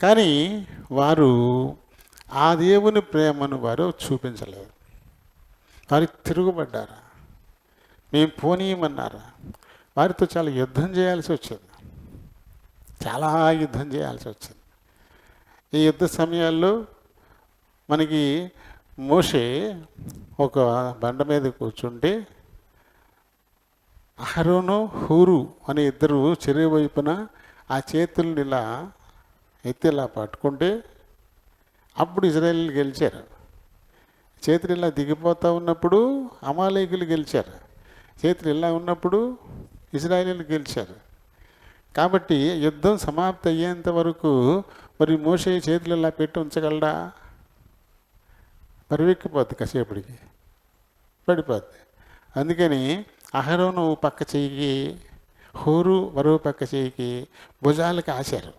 కానీ వారు ఆ దేవుని ప్రేమను వారు చూపించలేదు. వారు తిరుగుబడ్డారు. మేము పోనీయమన్నారు. వారితో చాలా యుద్ధం చేయాల్సి వచ్చింది. చాలా యుద్ధం చేయాల్సి వచ్చింది. ఈ యుద్ధ సమయాల్లో మనకి మోషే ఒక బండ మీద కూర్చుంటే అహరోను హూరు అనే ఇద్దరు చెరువు వైపున ఆ చేతుల్ని ఇలా ఎత్తి ఇలా పట్టుకుంటే అప్పుడు ఇజ్రాయేలీలు గెలిచారు. చేతులు ఇలా దిగిపోతూ ఉన్నప్పుడు అమాలేకులు గెలిచారు. చేతులు ఇలా ఉన్నప్పుడు ఇజ్రాయేలీలు గెలిచారు. కాబట్టి యుద్ధం సమాప్తి అయ్యేంత వరకు మరి మోషే చేతులు ఇలా పెట్టి ఉంచగలడా? పరివెక్కిపోద్ది, కాసేపటికి పడిపోద్ది. అందుకని అహరోను పక్క చెయ్యికి, హోరు మరో పక్క చెయ్యికి భుజాలకు ఆశారు,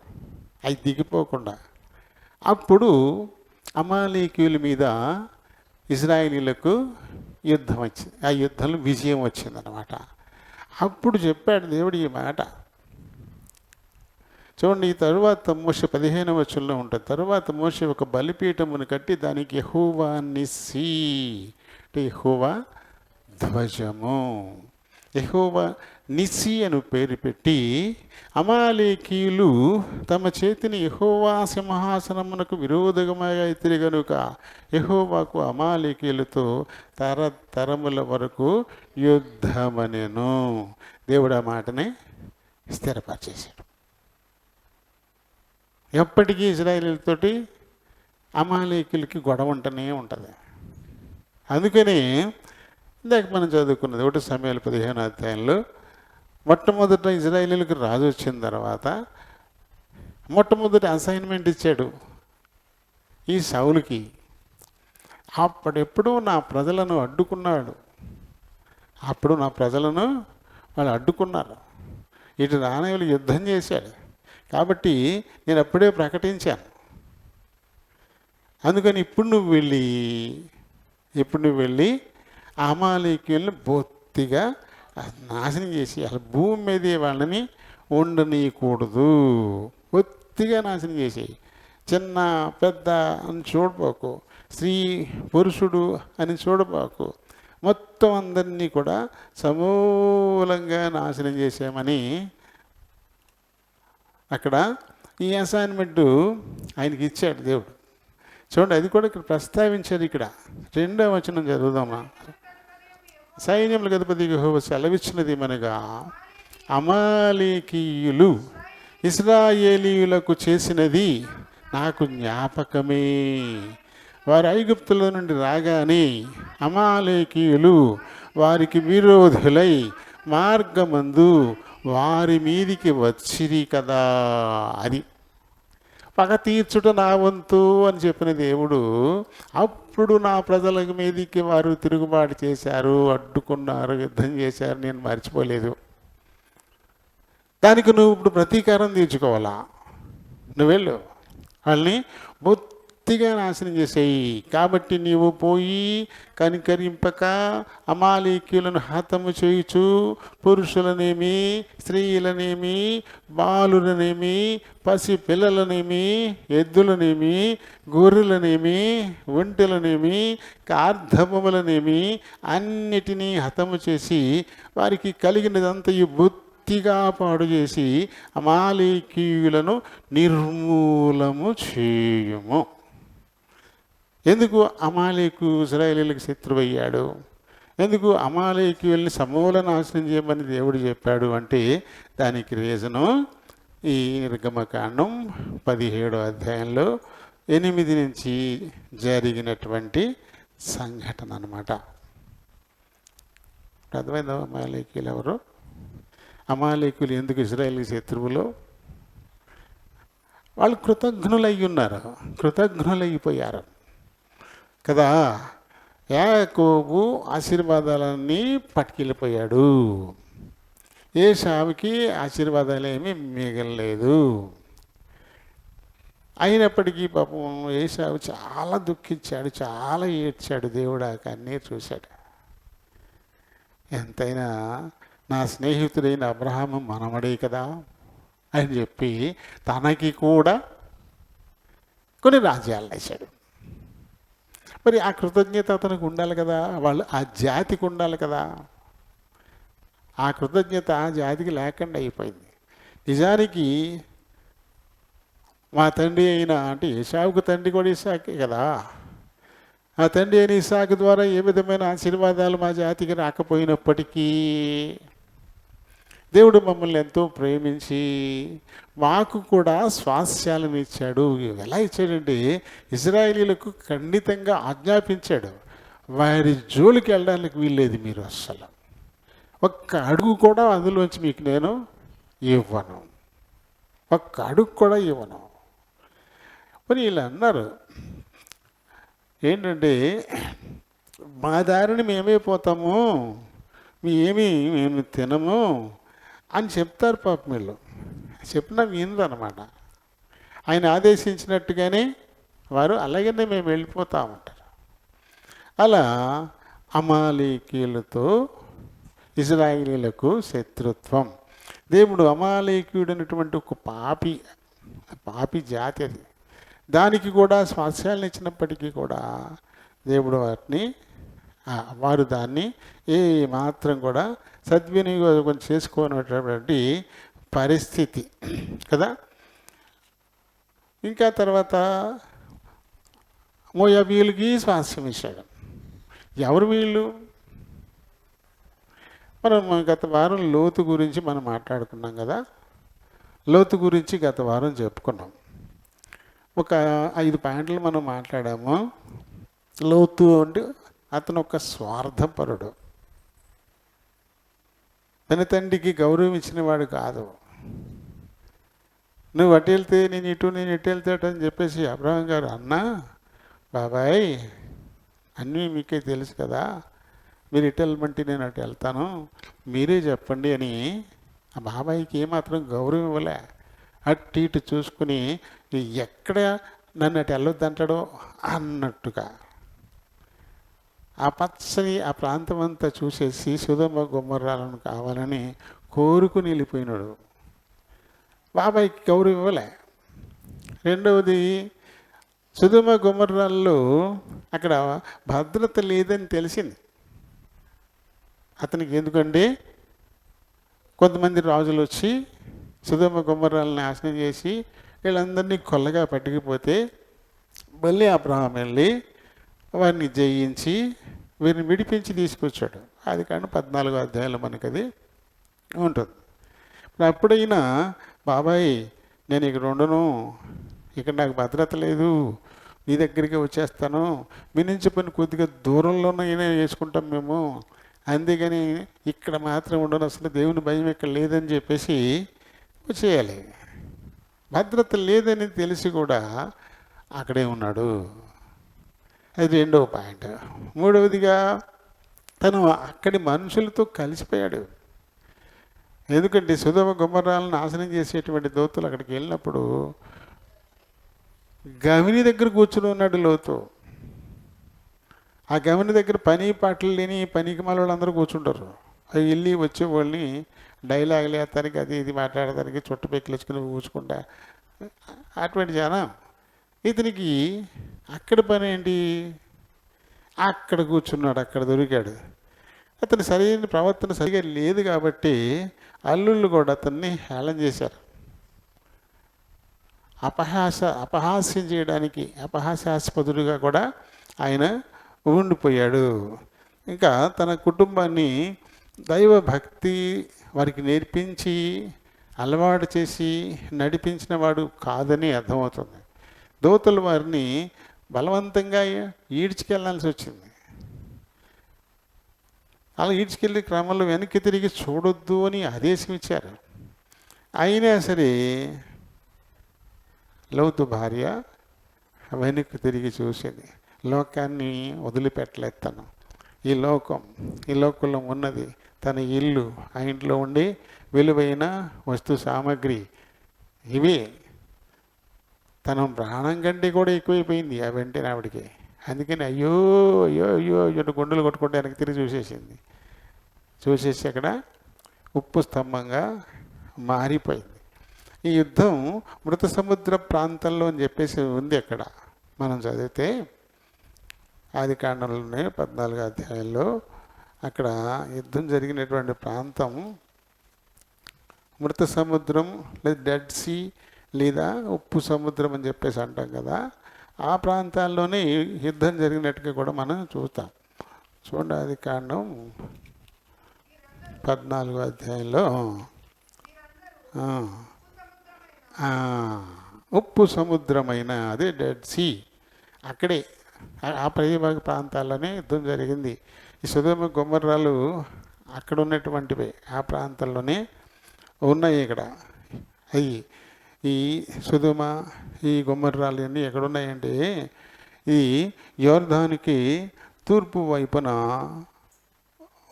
అవి దిగిపోకుండా. అప్పుడు అమాలేకీయుల మీద ఇజ్రాయేలీలకు యుద్ధం వచ్చింది. ఆ యుద్ధంలో విజయం వచ్చిందనమాట. అప్పుడు చెప్పాడు దేవుడు ఈ మాట, చూడండి, ఈ తరువాత మోషే 15వ వచనంలో ఉంటుంది. తరువాత మోషే ఒక బలిపీఠమును కట్టి దానికి యెహోవా నిస్సీ అంటే యెహోవా ధ్వజము, యెహోవా నిస్సీ అని పేరు పెట్టి, అమాలేకీయులు తమ చేతిని యెహోవా సింహాసనమునకు విరోధముగా ఎత్తిరి గనుక యెహోవాకు అమాలేకీయులతో తరతరముల వరకు యుద్ధమనెను. దేవుడు ఆ మాటని స్థిరపరిచేశాడు. ఎప్పటికీ ఇశ్రాయేలీయులతోటి అమాలేకీయులకి గొడవ ఉంటూనే ఉంటుంది. అందుకని ఇందాక మనం చదువుకున్నది 1 సమూయేలు 15వ అధ్యాయంలో మొట్టమొదట ఇశ్రాయేలీయులకు రాజు వచ్చిన తర్వాత మొట్టమొదటి అసైన్మెంట్ ఇచ్చాడు ఈ సౌలుకి. అప్పుడెప్పుడు నా ప్రజలను అడ్డుకున్నాడు, అప్పుడు నా ప్రజలను వాళ్ళు అడ్డుకున్నారు, ఇటు రానవులు యుద్ధం చేశాడు కాబట్టి నేను అప్పుడే ప్రకటించాను. అందుకని ఇప్పుడు నువ్వు వెళ్ళి అమాలేకీయులను బొత్తిగా నాశనం చేసి అసలు భూమి మీదే వాళ్ళని ఉండనీయకూడదు, బొత్తిగా నాశనం చేసేయి. చిన్న పెద్ద అని చూడబోకు, స్త్రీ పురుషుడు అని చూడబోకు, మొత్తం అందరినీ కూడా సమూలంగా నాశనం చేసామని అక్కడ ఈ అసైన్మెంటు ఆయనకి ఇచ్చాడు దేవుడు. చూడండి, అది కూడా ఇక్కడ ప్రస్తావించారు. ఇక్కడ 2వ వచనం చదువుదామా. సైన్యములకు అధిపతి యెహోవా సెలవిచ్చినది మనగా, అమాలేకీయులు ఇశ్రాయేలీయులకు చేసినది నాకు జ్ఞాపకమే. వారు ఐగుప్తులో నుండి రాగానే అమాలేకీయులు వారికి విరోధులై మార్గమందు వారి మీదికి వచ్చిరి కదా. అది పగ తీర్చుట నా వంతు అని చెప్పిన దేవుడు, అప్పుడు నా ప్రజల మీదికి వారు తిరుగుబాటు చేశారు, అడ్డుకున్నారు, యుద్ధం చేశారు, నేను మర్చిపోలేదు. దానికి నువ్వు ఇప్పుడు ప్రతీకారం తీర్చుకోవాలా. నువ్వు వెళ్ళు, వాళ్ళని బొత్తిగా నాశనం చేసేయి. కాబట్టి నీవు పోయి కనికరింపక అమాలేకీయులను హతము చేయుచు పురుషులనేమి, స్త్రీలనేమి, బాలులనేమి, పసి పిల్లలనేమి, ఎద్దులనేమి, గొర్రెలనేమి, ఒంటెలనేమి, కార్ధమములనేమి అన్నిటినీ హతము చేసి వారికి కలిగినదంతయు బొత్తిగా పాడు చేసి అమాలేకీయులను నిర్మూలము చేయుము. ఎందుకు అమాలేకు ఇశ్రాయేలీయులకు శత్రువయ్యాడు? ఎందుకు అమాలేకీయుల్ని సమూల నాశనం చేయమని దేవుడు చెప్పాడు అంటే దానికి రీజను ఈ నిర్గమకాండం 17వ అధ్యాయంలో 8 నుంచి జరిగినటువంటి సంఘటన అన్నమాట. అర్థమైందా? అమాలేకీయులు ఎవరు? అమాలేకీయులు ఎందుకు ఇశ్రాయేలు శత్రువులు? వాళ్ళు కృతజ్ఞులైపోయారు కదా. యాకోబు ఆశీర్వాదాలన్నీ పట్టుకెళ్ళిపోయాడు, ఏశావుకి ఆశీర్వాదాలు ఏమీ మిగలలేదు. అయినప్పటికీ పాపం ఏశావు చాలా దుఃఖించాడు, చాలా ఏడ్చాడు. దేవుడు ఆ కన్నీరు చూశాడు. ఎంతైనా నా స్నేహితుడైన అబ్రహాము మనవడే కదా అని చెప్పి తనకి కూడా కొన్ని రాజ్యాలను వేశాడు. మరి ఆ కృతజ్ఞత అతనికి ఉండాలి కదా, వాళ్ళు ఆ జాతికి ఉండాలి కదా. ఆ కృతజ్ఞత ఆ జాతికి లేకుండా అయిపోయింది. నిజానికి మా తండ్రి అయిన అంటే ఏశావుకు తండ్రి కూడా ఇస్సాకే కదా. ఆ తండ్రి అయిన ఇస్సాకు ద్వారా ఏ విధమైన ఆశీర్వాదాలు మా జాతికి రాకపోయినప్పటికీ దేవుడు మమ్మల్ని ఎంతో ప్రేమించి మాకు కూడా స్వాస్థ్యాలను ఇచ్చాడు. ఎలా ఇచ్చాడంటే ఇశ్రాయేలీయులకు ఖండితంగా ఆజ్ఞాపించాడు, వారి జోలికి వెళ్ళడానికి వీల్లేదు, మీరు అస్సలు ఒక్క అడుగు కూడా అందులోంచి మీకు నేను ఇవ్వను, ఒక్క అడుగు కూడా ఇవ్వను. మరి వీళ్ళు అన్నారు ఏంటంటే మా దారిని మేమే పోతాము, మేము తినము అని చెప్తారు. పాపం వీళ్ళు చెప్పినా వినరు అనమాట. ఆయన ఆదేశించినట్టుగానే వారు అలాగనే మేము వెళ్ళిపోతామంటారు. అలా అమాలేకీయులతో ఇశ్రాయేలీయులకు శత్రుత్వం. దేవుడు అమాలేకీయుడు అనేటువంటి ఒక పాపి జాతి అది. దానికి కూడా స్వాస్యాలను ఇచ్చినప్పటికీ కూడా దేవుడు వారు దాన్ని ఏ మాత్రం కూడా సద్వినియోగం చేసుకోనటువంటి పరిస్థితి కదా. ఇంకా తర్వాత మోయాబీయులకి స్వాస్యం ఇచ్చాడు. ఎవరు వీళ్ళు? మనం గత వారం లోతు గురించి మనం మాట్లాడుకున్నాం కదా. లోతు గురించి గత వారం చెప్పుకున్నాం. ఒక 5 పాయింట్లు మనం మాట్లాడాము. లోతు అంటే అతను ఒక స్వార్థపరుడు, తన తండ్రికి గౌరవం ఇచ్చిన వాడు కాదు. నువ్వు అటు వెళ్తే నేను ఇటు వెళ్తాడు అని చెప్పేసి అబ్రహాం గారు అన్నా, బాబాయ్ అన్నీ మీకే తెలుసు కదా, మీరు ఇటు వెళ్ళమంటే నేను అటు వెళ్తాను, మీరే చెప్పండి అని ఆ బాబాయికి ఏమాత్రం గౌరవం ఇవ్వలే. అటు ఇటు చూసుకుని ఎక్కడ నన్ను అటు వెళ్ళొద్దంటాడో అన్నట్టుగా ఆ పచ్చని ఆ ప్రాంతం అంతా చూసేసి సొదొమ గొమొర్రాలను కావాలని కోరుకుని వెళ్ళిపోయినాడు. బాబాయికి గౌరవం ఇవ్వలే. రెండవది, సొదొమ గొమొర్రాల్లో అక్కడ భద్రత లేదని తెలిసింది అతనికి. ఎందుకంటే కొంతమంది రాజులు వచ్చి సొదొమ గొమొర్రాలను నాశనం చేసి వీళ్ళందరినీ కొల్లగా పట్టుకుపోతే మళ్ళీ అబ్రహాం వెళ్ళి వారిని జయించి వీరిని విడిపించి తీసుకొచ్చాడు. అది కానీ 14వ అధ్యాయంలో మనకు అది ఉంటుంది. అప్పుడైనా బాబాయ్ నేను ఇక్కడ ఉండను, ఇక్కడ నాకు భద్రత లేదు, నీ దగ్గరికి వచ్చేస్తాను, మీ నుంచి పని కొద్దిగా దూరంలోనైనా వేసుకుంటాం మేము, అందుకని ఇక్కడ మాత్రం ఉండను, అసలు దేవుని భయం ఇక్కడ లేదని చెప్పేసి వచ్చేయాలి. భద్రత లేదని తెలిసి కూడా అక్కడే ఉన్నాడు. అది రెండవ పాయింట్. మూడవదిగా తను అక్కడి మనుషులతో కలిసిపోయాడు. ఎందుకంటే సొదొమ గొమొర్రాలను నాశనం చేసేటువంటి దూతలు అక్కడికి వెళ్ళినప్పుడు గవిని దగ్గర కూర్చుని ఉన్నాడు లోతు. ఆ గవిని దగ్గర పని పాటలు లేని పనికి మాల వాళ్ళందరూ కూర్చుంటారు. అవి వెళ్ళి వచ్చే వాళ్ళని డైలాగులు వేస్తానికి అది ఇది మాట్లాడటానికి చుట్టపెక్కలేసుకుని కూర్చుకుంటా అటువంటి జనం. ఇతనికి అక్కడ పని ఏంటి? అక్కడ కూర్చున్నాడు, అక్కడ దొరికాడు. అతని సరైన ప్రవర్తన సరిగా లేదు కాబట్టి అల్లుళ్ళు కూడా అతన్ని హేళన చేశారు. అపహాస్యం చేయడానికి అపహాస్యాస్పదుడిగా కూడా ఆయన ఉండిపోయాడు. ఇంకా తన కుటుంబాన్ని దైవభక్తి వారికి నేర్పించి అలవాటు చేసి నడిపించిన వాడు కాదని అర్థమవుతుంది. దూతలు వారిని బలవంతంగా ఈడ్చుకెళ్లాల్సి వచ్చింది. అలా ఈడ్చుకెళ్ళే క్రమంలో వెనక్కి తిరిగి చూడొద్దు అని ఆదేశం ఇచ్చారు. అయినా సరే లోతు భార్య వెనక్కి తిరిగి చూసింది. లోకాన్ని వదిలిపెట్టలేదు తను. ఈ లోకంలో ఉన్నది తన ఇల్లు, ఆ ఇంట్లో ఉండి విలువైన వస్తు సామాగ్రి ఇవి తన ప్రాణం కంటే కూడా ఎక్కువైపోయింది ఆ వెంటనే ఆవిడికి. అందుకని అయ్యో అయ్యో అయ్యో అయ్యో గుండెలు కొట్టుకుంటే వెనక్కి తిరిగి చూసేసి అక్కడ ఉప్పు స్తంభంగా మారిపోయింది. ఈ యుద్ధం మృత సముద్ర ప్రాంతంలో అని చెప్పేసి ఉంది. అక్కడ మనం చదివితే ఆదికాండంలోనే 14వ అధ్యాయంలో అక్కడ యుద్ధం జరిగినటువంటి ప్రాంతం మృత సముద్రం లేదా డెడ్ సీ లేదా ఉప్పు సముద్రం అని చెప్పేసి అంటాం కదా. ఆ ప్రాంతాల్లోనే యుద్ధం జరిగినట్టుగా కూడా మనం చూస్తాం. చూడండి, ఆదికాండం 14వ అధ్యాయంలో ఉప్పు సముద్రమైన అదే డెడ్ సీ, అక్కడే ఆ పరిభాగ ప్రాంతాల్లోనే యుద్ధం జరిగింది. ఈ సొదొమ గొమొర్రాలు అక్కడ ఉన్నటువంటివి ఆ ప్రాంతాల్లోనే ఉన్నాయి. ఇక్కడ అవి ఈ సొదొమ ఈ గొమొర్రాలు అన్నీ ఎక్కడున్నాయంటే ఈ యోర్దానుకి తూర్పు వైపున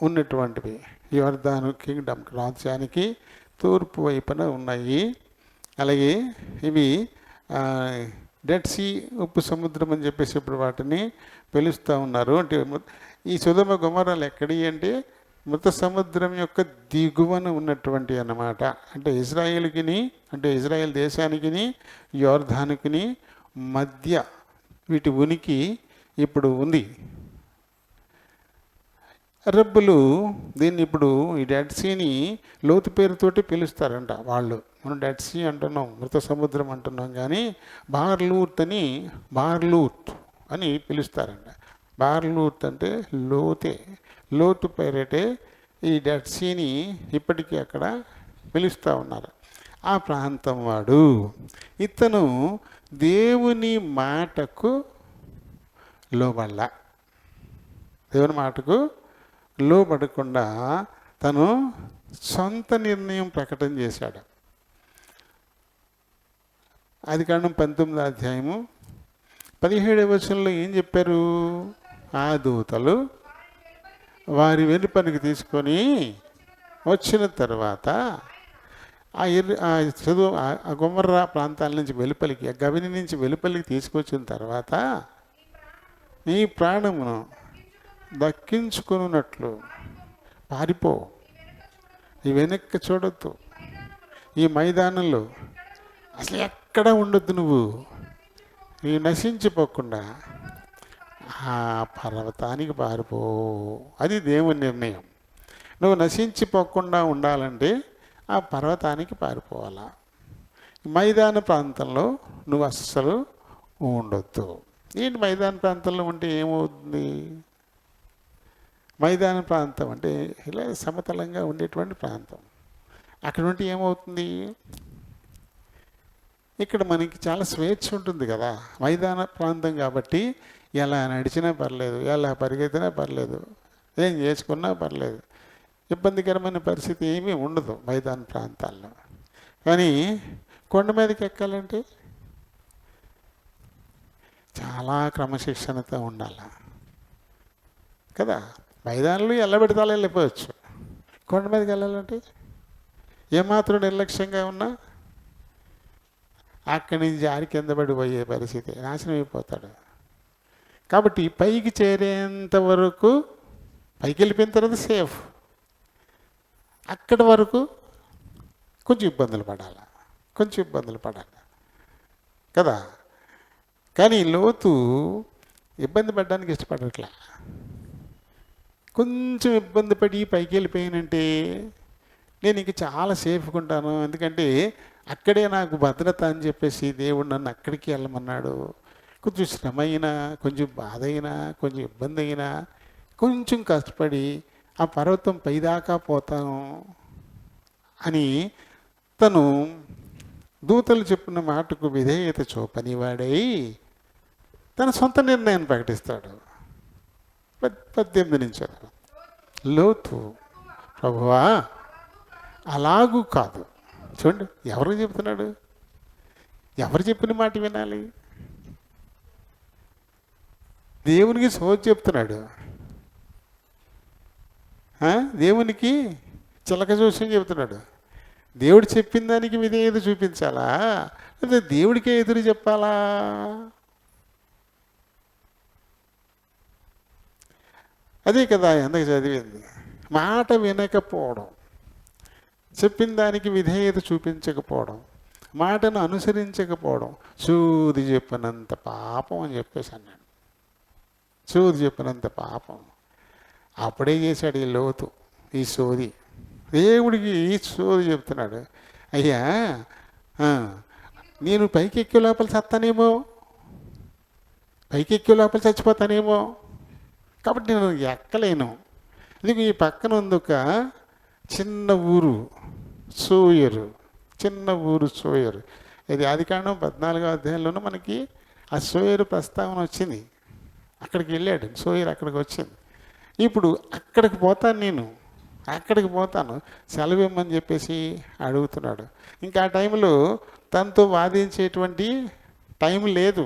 ఉన్నటువంటివి. యోర్దాను కింగ్డమ్ రాజ్యానికి తూర్పు వైపున ఉన్నాయి. అలాగే ఇవి డెడ్ సీ ఉప్పు సముద్రం అని చెప్పేసి ఇప్పుడు వాటిని పిలుస్తూ ఉన్నారు. అంటే ఈ సొదొమ గొమొర్రాలు ఎక్కడి అంటే మృత సముద్రం యొక్క దిగువన ఉన్నటువంటి అన్నమాట. అంటే ఇజ్రాయేల్ దేశానికిని యోర్ధానుకిని మధ్య వీటి ఉనికి ఇప్పుడు ఉంది. అరబ్బులు దీన్ని ఇప్పుడు ఈ డెడ్ సీని లోతు పేరుతోటి పిలుస్తారంట వాళ్ళు. మనం డెడ్ సీ అంటున్నాం, మృత సముద్రం అంటున్నాం, కానీ బార్లూత్ అని పిలుస్తారంట. బార్లూత్ అంటే లోతు పేరటే ఈ డెడ్ సీని ఇప్పటికీ అక్కడ పిలుస్తూ ఉన్నారు. ఆ ప్రాంతం వాడు. ఇతను దేవుని మాటకు లోబడలా. దేవుని మాటకు లోబడకుండా తను సొంత నిర్ణయం ప్రకటన చేశాడు. ఆదికాండం 19వ అధ్యాయము 17వ వచనంలో ఏం చెప్పారు? ఆ దూతలు వారి వెలుపలికి తీసుకొని వచ్చిన తర్వాత ఆ గుమ్మర్రా ప్రాంతాల నుంచి వెలుపలికి, ఆ గవిని నుంచి వెలుపలికి తీసుకొచ్చిన తర్వాత నీ ప్రాణమును దక్కించుకున్నట్లు పారిపో, ఈ వెనక్కి చూడొద్దు, ఈ మైదానంలో అసలు ఎక్కడ ఉండొద్దు, నువ్వు నశించిపోకుండా ఆ పర్వతానికి పారిపో. అది దేవుని నిర్ణయం. నువ్వు నశించిపోకుండా ఉండాలంటే ఆ పర్వతానికి పారిపోవాలా. మైదాన ప్రాంతంలో నువ్వు అస్సలు ఉండొద్దు. ఏంటి మైదాన ప్రాంతంలో ఉంటే ఏమవుతుంది? మైదాన ప్రాంతం అంటే ఇలా సమతలంగా ఉండేటువంటి ప్రాంతం. అక్కడ ఉంటే ఏమవుతుంది? ఇక్కడ మనకి చాలా స్వేచ్ఛ ఉంటుంది కదా, మైదాన ప్రాంతం కాబట్టి. ఎలా నడిచినా పర్లేదు, ఎలా పరిగెత్తినా పర్లేదు, ఏం చేసుకున్నా పర్లేదు, ఇబ్బందికరమైన పరిస్థితి ఏమీ ఉండదు మైదాన ప్రాంతాల్లో. కానీ కొండ మీదకి ఎక్కాలంటే చాలా క్రమశిక్షణతో ఉండాలి కదా. మైదానంలో ఎల్లబెడతాలో వెళ్ళిపోవచ్చు. కొండ మీదకి వెళ్ళాలంటే ఏమాత్రం నిర్లక్ష్యంగా ఉన్నా అక్కడి నుంచి జారి కింద పడిపోయే పరిస్థితి, నాశనం అయిపోతాడు. కాబట్టి పైకి చేరేంత వరకు, పైకి వెళ్ళిపోయిన తర్వాత సేఫ్, అక్కడి వరకు కొంచెం ఇబ్బందులు పడాలి కదా. కానీ లోతు ఇబ్బంది పడడానికి ఇష్టపడట్లా. కొంచెం ఇబ్బంది పడి పైకి వెళ్ళిపోయానంటే నేను ఇంక చాలా సేఫ్గా ఉంటాను, ఎందుకంటే అక్కడే నాకు భద్రత అని చెప్పేసి దేవుడు నన్ను అక్కడికి వెళ్ళమన్నాడు. కొంచెం శ్రమ అయినా, కొంచెం బాధ అయినా, కొంచెం ఇబ్బంది అయినా, కొంచెం కష్టపడి ఆ పర్వతం పైదాకా పోతాను అని తను దూతలు చెప్పిన మాటకు విధేయత చూపనివాడై తన సొంత నిర్ణయాన్ని ప్రకటిస్తాడు. 18 నుంచి లోతు, ప్రభువా అలాగూ కాదు. చూడండి, ఎవరు చెప్తున్నాడు? ఎవరు చెప్పిన మాట వినాలి? దేవునికి సోది చెప్తున్నాడు. దేవునికి చిలక జోస్యం చెప్తున్నాడు. దేవుడు చెప్పిన దానికి విధేయత చూపించాలా, లేదా దేవుడికే ఎదురు చెప్పాలా? అదే కదా ఎందుకు చదివింది. మాట వినకపోవడం, చెప్పిన దానికి విధేయత చూపించకపోవడం, మాటను అనుసరించకపోవడం సూది చెప్పినంత పాపం అని చెప్పేసి అన్నాడు. సూది చెప్పినంత పాపం. అప్పుడే చేశాడు ఈ లోతు ఈ సోది. దేవుడికి ఈ సోది చెప్తున్నాడు, అయ్యా నేను పైకి ఎక్కే లోపల చస్తానేమో, పైకి ఎక్కే లోపల చచ్చిపోతానేమో, కాబట్టి నేను ఎక్కలేను. ఇది ఈ పక్కన ఉంది ఒక చిన్న ఊరు సోయరు, ఇది ఆదికాండం 14వ అధ్యాయంలోనూ మనకి ఆ సోయరు ప్రస్తావన వచ్చింది. అక్కడికి వెళ్ళాడు సోయరు, అక్కడికి వచ్చింది. ఇప్పుడు అక్కడికి పోతాను సెలవు ఇమ్మని చెప్పేసి అడుగుతున్నాడు. ఇంకా ఆ టైంలో తనతో వాదించేటువంటి టైం లేదు.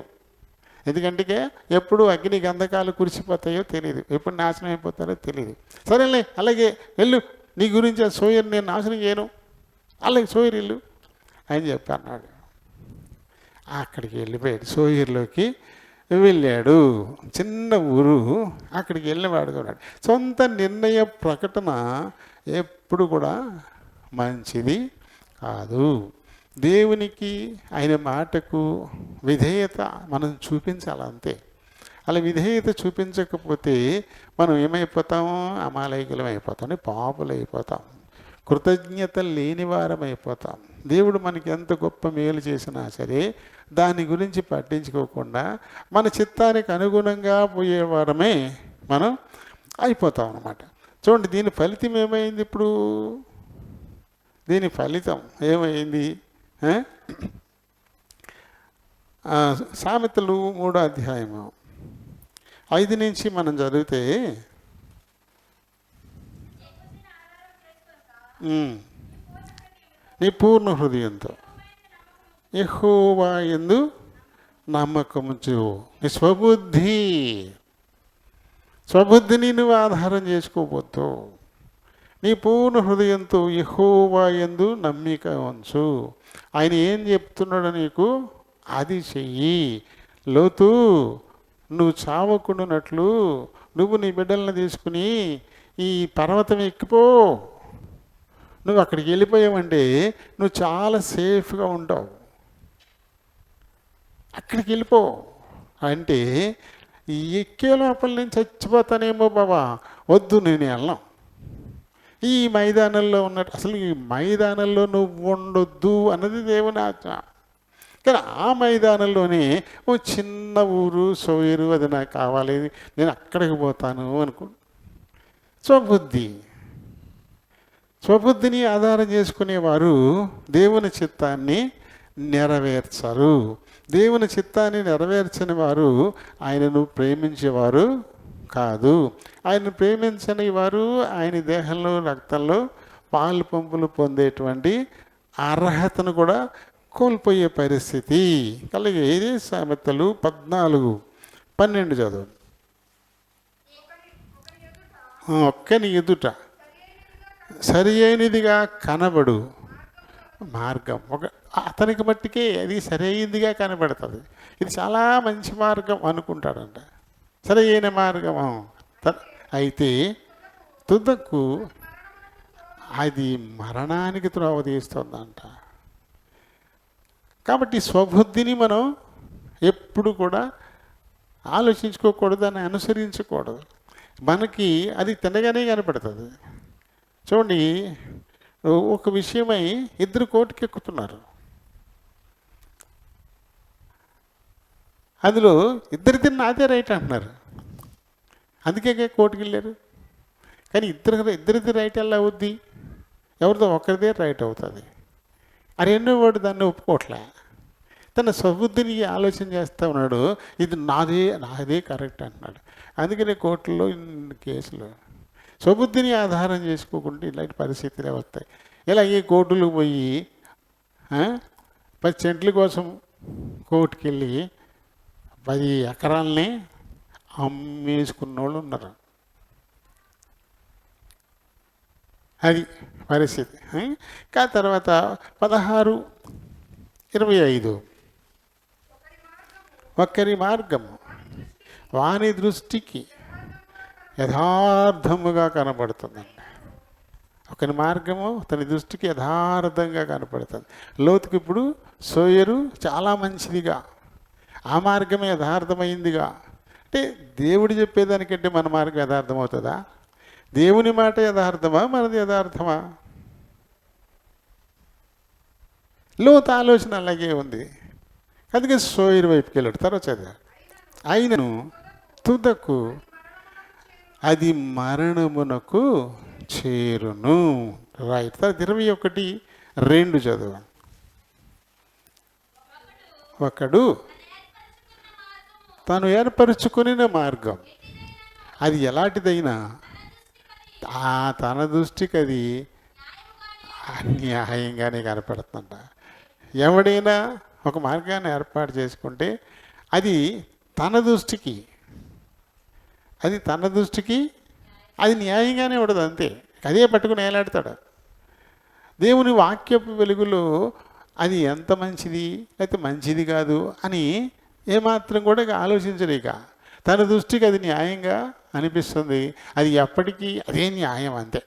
ఎందుకంటే ఎప్పుడు అగ్ని గంధకాలు కురిసిపోతాయో తెలియదు, ఎప్పుడు నాశనం అయిపోతారో తెలియదు. సరేలే అలాగే వెళ్ళు, నీ గురించి ఆ సోయరు నేను నాశనం చేయను, అలాగే సోయరు ఇల్లు అని చెప్పి అన్నాడు. అక్కడికి వెళ్ళిపోయాడు సోయరులోకి వెళ్ళాడు. చిన్న ఊరు, అక్కడికి వెళ్ళినవాడు ఉన్నాడు. సొంత నిర్ణయ ప్రకటన ఎప్పుడు కూడా మంచిది కాదు. దేవునికి ఆయన మాటకు విధేయత మనం చూపించాలి అంతే. అలా విధేయత చూపించకపోతే మనం ఏమైపోతాము? అమాలయకులం అయిపోతాం, పాపులు అయిపోతాం, కృతజ్ఞత లేని వారం అయిపోతాం. దేవుడు మనకి ఎంత గొప్ప మేలు చేసినా సరే దాని గురించి పట్టించుకోకుండా మన చిత్తానికి అనుగుణంగా పోయేవారమే మనం అయిపోతాం అన్నమాట. చూడండి, దీని ఫలితం ఏమైంది? ఇప్పుడు దీని ఫలితం ఏమైంది? సామెతలు 3వ అధ్యాయము 5 నుంచి మనం చదివితే, నీ పూర్ణ హృదయంతో యెహోవా యందు నమ్మకముంచు. నీ స్వబుద్ధిని నువ్వు ఆధారం చేసుకోవద్దు. నీ పూర్ణ హృదయంతో యెహోవా యందు నమ్మిక ఉంచు. ఆయన ఏం చెప్తున్నాడో నీకు అది చెయ్యి. లోతు, నువ్వు చావకుండానట్లు నువ్వు నీ బిడ్డలను తీసుకుని ఈ పర్వతం ఎక్కిపో. నువ్వు అక్కడికి వెళ్ళిపోయావంటే నువ్వు చాలా సేఫ్గా ఉంటావు. అక్కడికి వెళ్ళిపో అంటే, ఎక్కే లోపల నేను చచ్చిపోతానేమో బాబా, వద్దు, నేను వెళ్ళను. ఈ మైదానంలో ఉన్నట్టు అసలు ఈ మైదానంలో నువ్వు ఉండొద్దు అన్నది దేవుని ఆజ్ఞ. కానీ ఆ మైదానంలోనే ఓ చిన్న ఊరు సోయరు, అది నాకు కావాలి, నేను అక్కడికి పోతాను అనుకో. స్వబుద్ధిని ఆధారం చేసుకునేవారు దేవుని చిత్తాన్ని నెరవేర్చరు. దేవుని చిత్తాన్ని నెరవేర్చని వారు ఆయనను ప్రేమించేవారు కాదు. ఆయన ప్రేమించని వారు ఆయన దేహంలో రక్తంలో పాలు పంపులు పొందేటువంటి అర్హతను కూడా కోల్పోయే పరిస్థితి కలిగే. ఇది సామెతలు 14:12 చదువు. ఒక్కని ఎదుట సరి అయినదిగా కనబడు మార్గం అతనికి మట్టికే అది సరైనదిగా కనబడుతుంది. ఇది చాలా మంచి మార్గం అనుకుంటాడంట, సరి అయిన మార్గం. అయితే తుదకు అది మరణానికి త్రోవ తీస్తుందంట. కాబట్టి స్వబుద్ధిని మనం ఎప్పుడు కూడా ఆలోచించుకోకూడదు, దాన్ని అనుసరించకూడదు. మనకి అది తినగానే కనపడుతుంది. చూడండి, ఒక విషయమై ఇద్దరు కోర్టుకి ఎక్కుతున్నారు. అందులో ఇద్దరిది నాదే రైట్ అంటున్నారు, అందుకే కోర్టుకి వెళ్ళారు. కానీ ఇద్దరిది రైట్ ఎలా అవుద్ది? ఎవరిదో ఒకరిదే రైట్ అవుతుంది. రెండో వాడు దాన్ని ఒప్పుకోవట్లే, తన స్వబుద్ధిని ఆలోచన చేస్తూ ఉన్నాడు, ఇది నాదే కరెక్ట్ అంటున్నాడు. అందుకనే కోర్టులో కేసులు స్వబుద్ధిని ఆధారం చేసుకోకుండా ఇలాంటి పరిస్థితులే వస్తాయి. ఇలా ఈ కోర్టులు పోయి 10 సెంట్ల కోసం కోర్టుకి వెళ్ళి 10 ఎకరాలని అమ్మేసుకున్న వాళ్ళు ఉన్నారు. అది పరిస్థితి. తర్వాత 16:25 ఒక్కరి మార్గము వాని దృష్టికి యథార్థముగా కనబడుతుందండి. ఒకరి మార్గము తన దృష్టికి యథార్థంగా కనపడుతుంది. లోతుకి ఇప్పుడు సోయరు చాలా మంచిదిగా, ఆ మార్గమే యథార్థమైందిగా. అంటే దేవుడు చెప్పేదానికంటే మన మార్గం యథార్థమవుతుందా? దేవుని మాట యథార్థమా, మనది యథార్థమా? లోతు ఆలోచన అలాగే ఉంది. అందుకే సోయరు వైపుకి వెళ్ళాడు. తర్వాత చదివా, ఆయనను తుదకు అది మరణమునకు చేరును. రైట్. తర్వాత 21:2 చదువు. ఒకడు తను ఏర్పరచుకుని మార్గం అది ఎలాంటిదైనా తన దృష్టికి అది అన్యాయంగానే కనపడుతుందంట. ఎవడైనా ఒక మార్గాన్ని ఏర్పాటు చేసుకుంటే అది తన దృష్టికి అది న్యాయంగానే ఉండదు, అంతే. అదే పట్టుకుని ఏలాడతాడు. దేవుని వాక్యపు వెలుగులో అది ఎంత మంచిది అయితే మంచిది కాదు అని ఏమాత్రం కూడా ఇక ఆలోచించడు. ఇక తన దృష్టికి అది న్యాయంగా అనిపిస్తుంది. అది ఎప్పటికీ అదే న్యాయం, అంతే.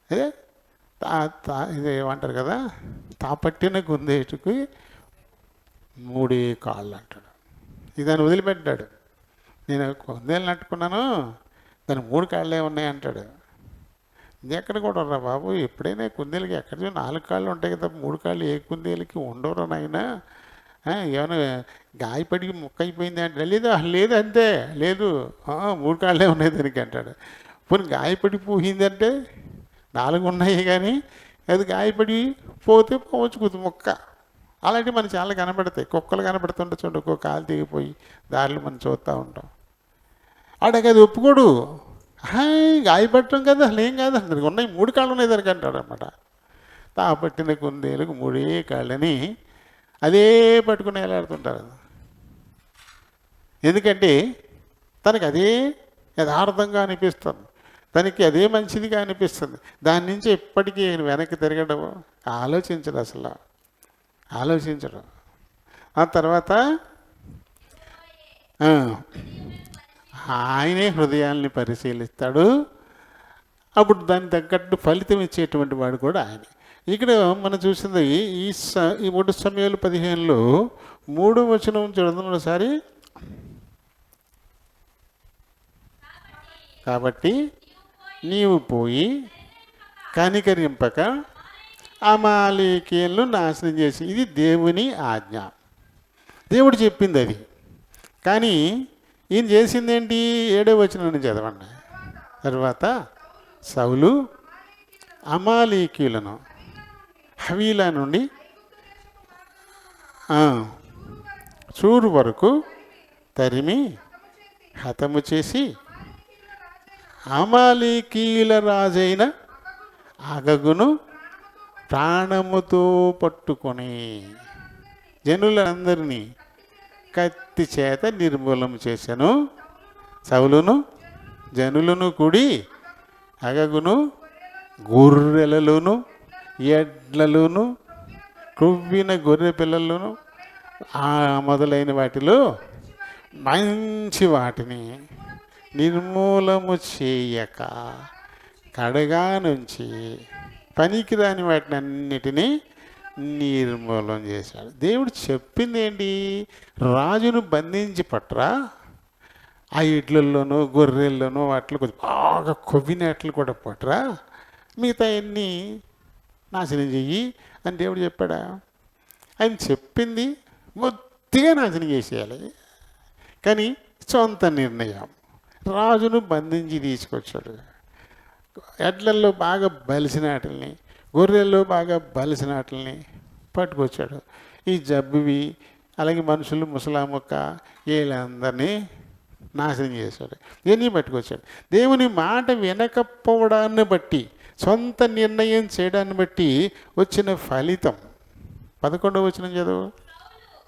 అదే ఇది ఏమంటారు కదా, తాపట్టిన గుందేటుకి 3 కాళ్ళు అంటాడు. ఇది దాన్ని వదిలిపెట్టాడు. నేను కుందేలు నట్టుకున్నాను, దాని 3 కాళ్ళే ఉన్నాయి అంటాడు. ఇది ఎక్కడ కూడా రా బాబు, ఎప్పుడైనా కుందేలకి ఎక్కడ 4 కాళ్ళు ఉంటాయి కదా, 3 కాళ్ళు ఏ కుందేలకి ఉండవురా నాయన. ఏమైనా గాయపడి ముక్క అయిపోయింది అంటే లేదు, లేదు అంతే, లేదు 3 కాళ్ళే ఉన్నాయి దానికి అంటాడు. పోనీ గాయపడి పోయిందంటే 4 ఉన్నాయి, కానీ అది గాయపడి పోతే పోవచ్చు మొక్క. అలాంటివి మనకు చాలా కనపడతాయి. కుక్కలు కనపడుతుంటే చూడండి, ఒక్కో కాలు తెగిపోయి దారిలో మనం చూస్తూ ఉంటాం. ఆడకి అది ఒప్పుకోడు. గాయపడటం కదా, అసలు ఏం కాదు, దానికి ఉన్నాయి 3 కాళ్ళు ఉన్నాయి దానికి అంటాడు అనమాట. తాపట్టిన కుందేలకు 3 కాళ్ళని అదే పట్టుకుని వేలాడుతుంటారు. ఎందుకంటే తనకి అదే యథార్థంగా అనిపిస్తుంది, తనకి అదే మంచిదిగా అనిపిస్తుంది. దాని నుంచి ఎప్పటికీ వెనక్కి తిరగడం ఆలోచించడు, అసలు ఆలోచించడు. ఆ తర్వాత ఆయనే హృదయాల్ని పరిశీలిస్తాడు. అప్పుడు దానికి తగ్గట్టు ఫలితం ఇచ్చేటువంటి వాడు కూడా ఆయనే. ఇక్కడ మనం చూసింది ఈ 1 సమయాలు 15లో 3వ వచనం చూడండి ఒకసారి. కాబట్టి నీవు పోయి కనికరింపక అమాలేకీయులను నాశనం చేసి, ఇది దేవుని ఆజ్ఞ, దేవుడు చెప్పింది అది. కానీ ఈయన చేసిందేంటి? 7వ వచనం చదవండి. తర్వాత సౌలు అమాలేకీయులను హవీలా నుండి చూరు వరకు తరిమి హతము చేసి అమాలేకీయుల రాజైన అగగును ప్రాణముతో పట్టుకొని జనులందరినీ కత్తి చేత నిర్మూలం చేశాను. సౌలును జనులను కూడి అగగును గొర్రెలలోను ఎడ్లలోను కొవ్విన గొర్రె పిల్లలను మొదలైన వాటిలో మంచి వాటిని నిర్మూలము చేయక కడగా నుంచి పనికిరాని వాటిని అన్నిటినీ నిర్మూలం చేశాడు. దేవుడు చెప్పింది ఏంటి? రాజును బంధించి పట్టరా, ఆ ఇడ్లల్లోనూ గొర్రెల్లోనూ వాటిలో కొద్దిగా బాగా కొవ్వినట్లు కూడా పట్టరా, మిగతా అన్నీ నాశనం చెయ్యి అని దేవుడు చెప్పాడా? ఆయన చెప్పింది మొత్తిగా నాశనం చేసేయాలి. కానీ సొంత నిర్ణయం, రాజును బంధించి తీసుకొచ్చాడు. ఎడ్లల్లో బాగా బలిసిన వాటిని, గొర్రెల్లో బాగా బలిసిన వాటిని పట్టుకొచ్చాడు. ఈ జబ్బువి అలాగే మనుషులు ముసలాముక్క వీళ్ళందరినీ నాశనం చేశాడు. ఇవన్నీ పట్టుకొచ్చాడు. దేవుని మాట వినకపోవడాన్ని బట్టి, సొంత నిర్ణయం చేయడాన్ని బట్టి వచ్చిన ఫలితం 11వ వచనం చదువు.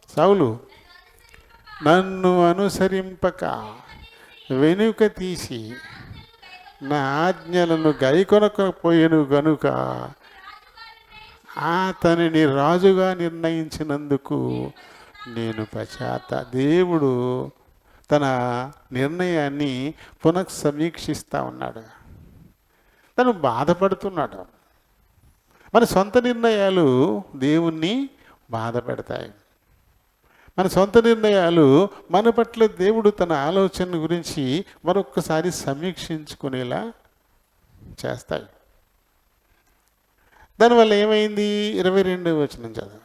సౌలు నన్ను అనుసరింపక వెనుక తీసి నా ఆజ్ఞలను గైకొనకపోయేను గనుక అతనిని రాజుగా నిర్ణయించినందుకు నేను దేవుడు తన నిర్ణయాన్ని పునఃసమీక్షిస్తూ ఉన్నాడు. తను బాధపడుతున్నాడు. మన సొంత నిర్ణయాలు దేవుణ్ణి బాధ పెడతాయి. మన సొంత నిర్ణయాలు మన పట్ల దేవుడు తన ఆలోచన గురించి మరొక్కసారి సమీక్షించుకునేలా చేస్తాయి. దానివల్ల ఏమైంది? 22వ వచనం చదువు.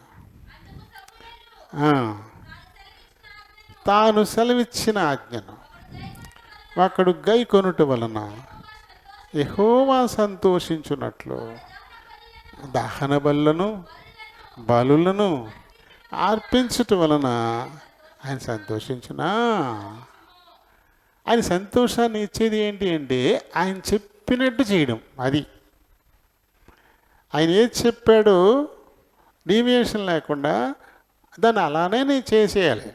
తాను సెలవిచ్చిన ఆజ్ఞను ఒకడు గైకొనుట వలన యెహోవా సంతోషించున్నట్లు దహన బలులను అర్పించటం వలన ఆయన సంతోషించునా. ఆయన సంతోషాన్ని ఇచ్చేది ఏంటి అంటే ఆయన చెప్పినట్టు చేయడం. అది ఆయన ఏది చెప్పాడో డీవియేషన్ లేకుండా దాన్ని అలానే నేను చేసేయాలి.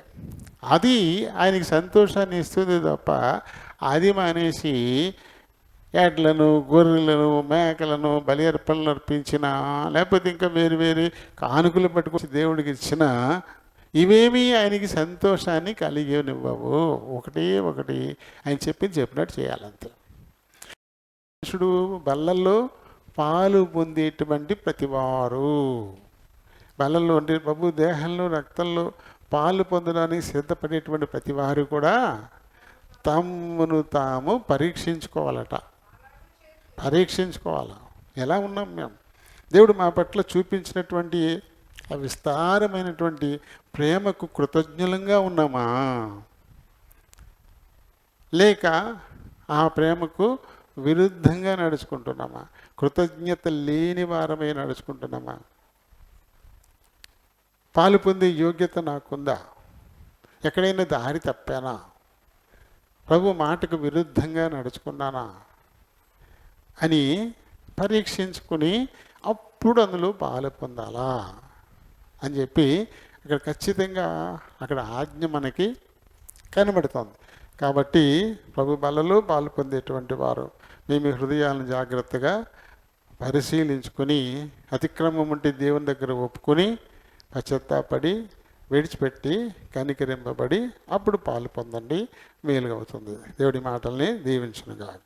అది ఆయనకి సంతోషాన్ని ఇస్తుంది తప్ప అది మానేసి ఎడ్లను గొర్రెలను మేకలను బలి అర్పణలు అర్పించిన, లేకపోతే ఇంకా వేరు కానుకలు పట్టుకొచ్చి దేవుడికి ఇచ్చిన ఇవేమీ ఆయనకి సంతోషాన్ని కలిగినివ్వవు. ఒకటి ఆయన చెప్పినట్టు చేయాలంతే. మనుషుడు బల్లల్లో పాలు పొందేటువంటి ప్రతివారు, బల్లల్లో అంటే ప్రభు దేహంలో రక్తంలో పాలు పొందడానికి సిద్ధపడేటువంటి ప్రతివారు కూడా తమ్మును తాము పరీక్షించుకోవాలట. ఎలా ఉన్నాం మేము, దేవుడు మా పట్ల చూపించినటువంటి ఆ విస్తారమైనటువంటి ప్రేమకు కృతజ్ఞులంగా ఉన్నామా, లేక ఆ ప్రేమకు విరుద్ధంగా నడుచుకుంటున్నామా, కృతజ్ఞత లేని వారమై నడుచుకుంటున్నామా? పాలు పొందే యోగ్యత నాకుందా? ఎక్కడైనా దారి తప్పానా? ప్రభు మాటకు విరుద్ధంగా నడుచుకున్నానా అని పరీక్షించుకుని అప్పుడు అందులో పాలు పొందాలా అని చెప్పి అక్కడ ఖచ్చితంగా అక్కడ ఆజ్ఞ మనకి కనబడుతోంది. కాబట్టి ప్రభు బలలో పాలు పొందేటువంటి వారు మీ హృదయాలను జాగ్రత్తగా పరిశీలించుకొని అతిక్రమం ఉంటే దేవుని దగ్గర ఒప్పుకొని పశ్చాత్తాపడి విడిచిపెట్టి కనికరింపబడి అప్పుడు పాలు పొందండి, మేలుగా అవుతుంది. దేవుడి మాటల్ని దీవించునుగాక.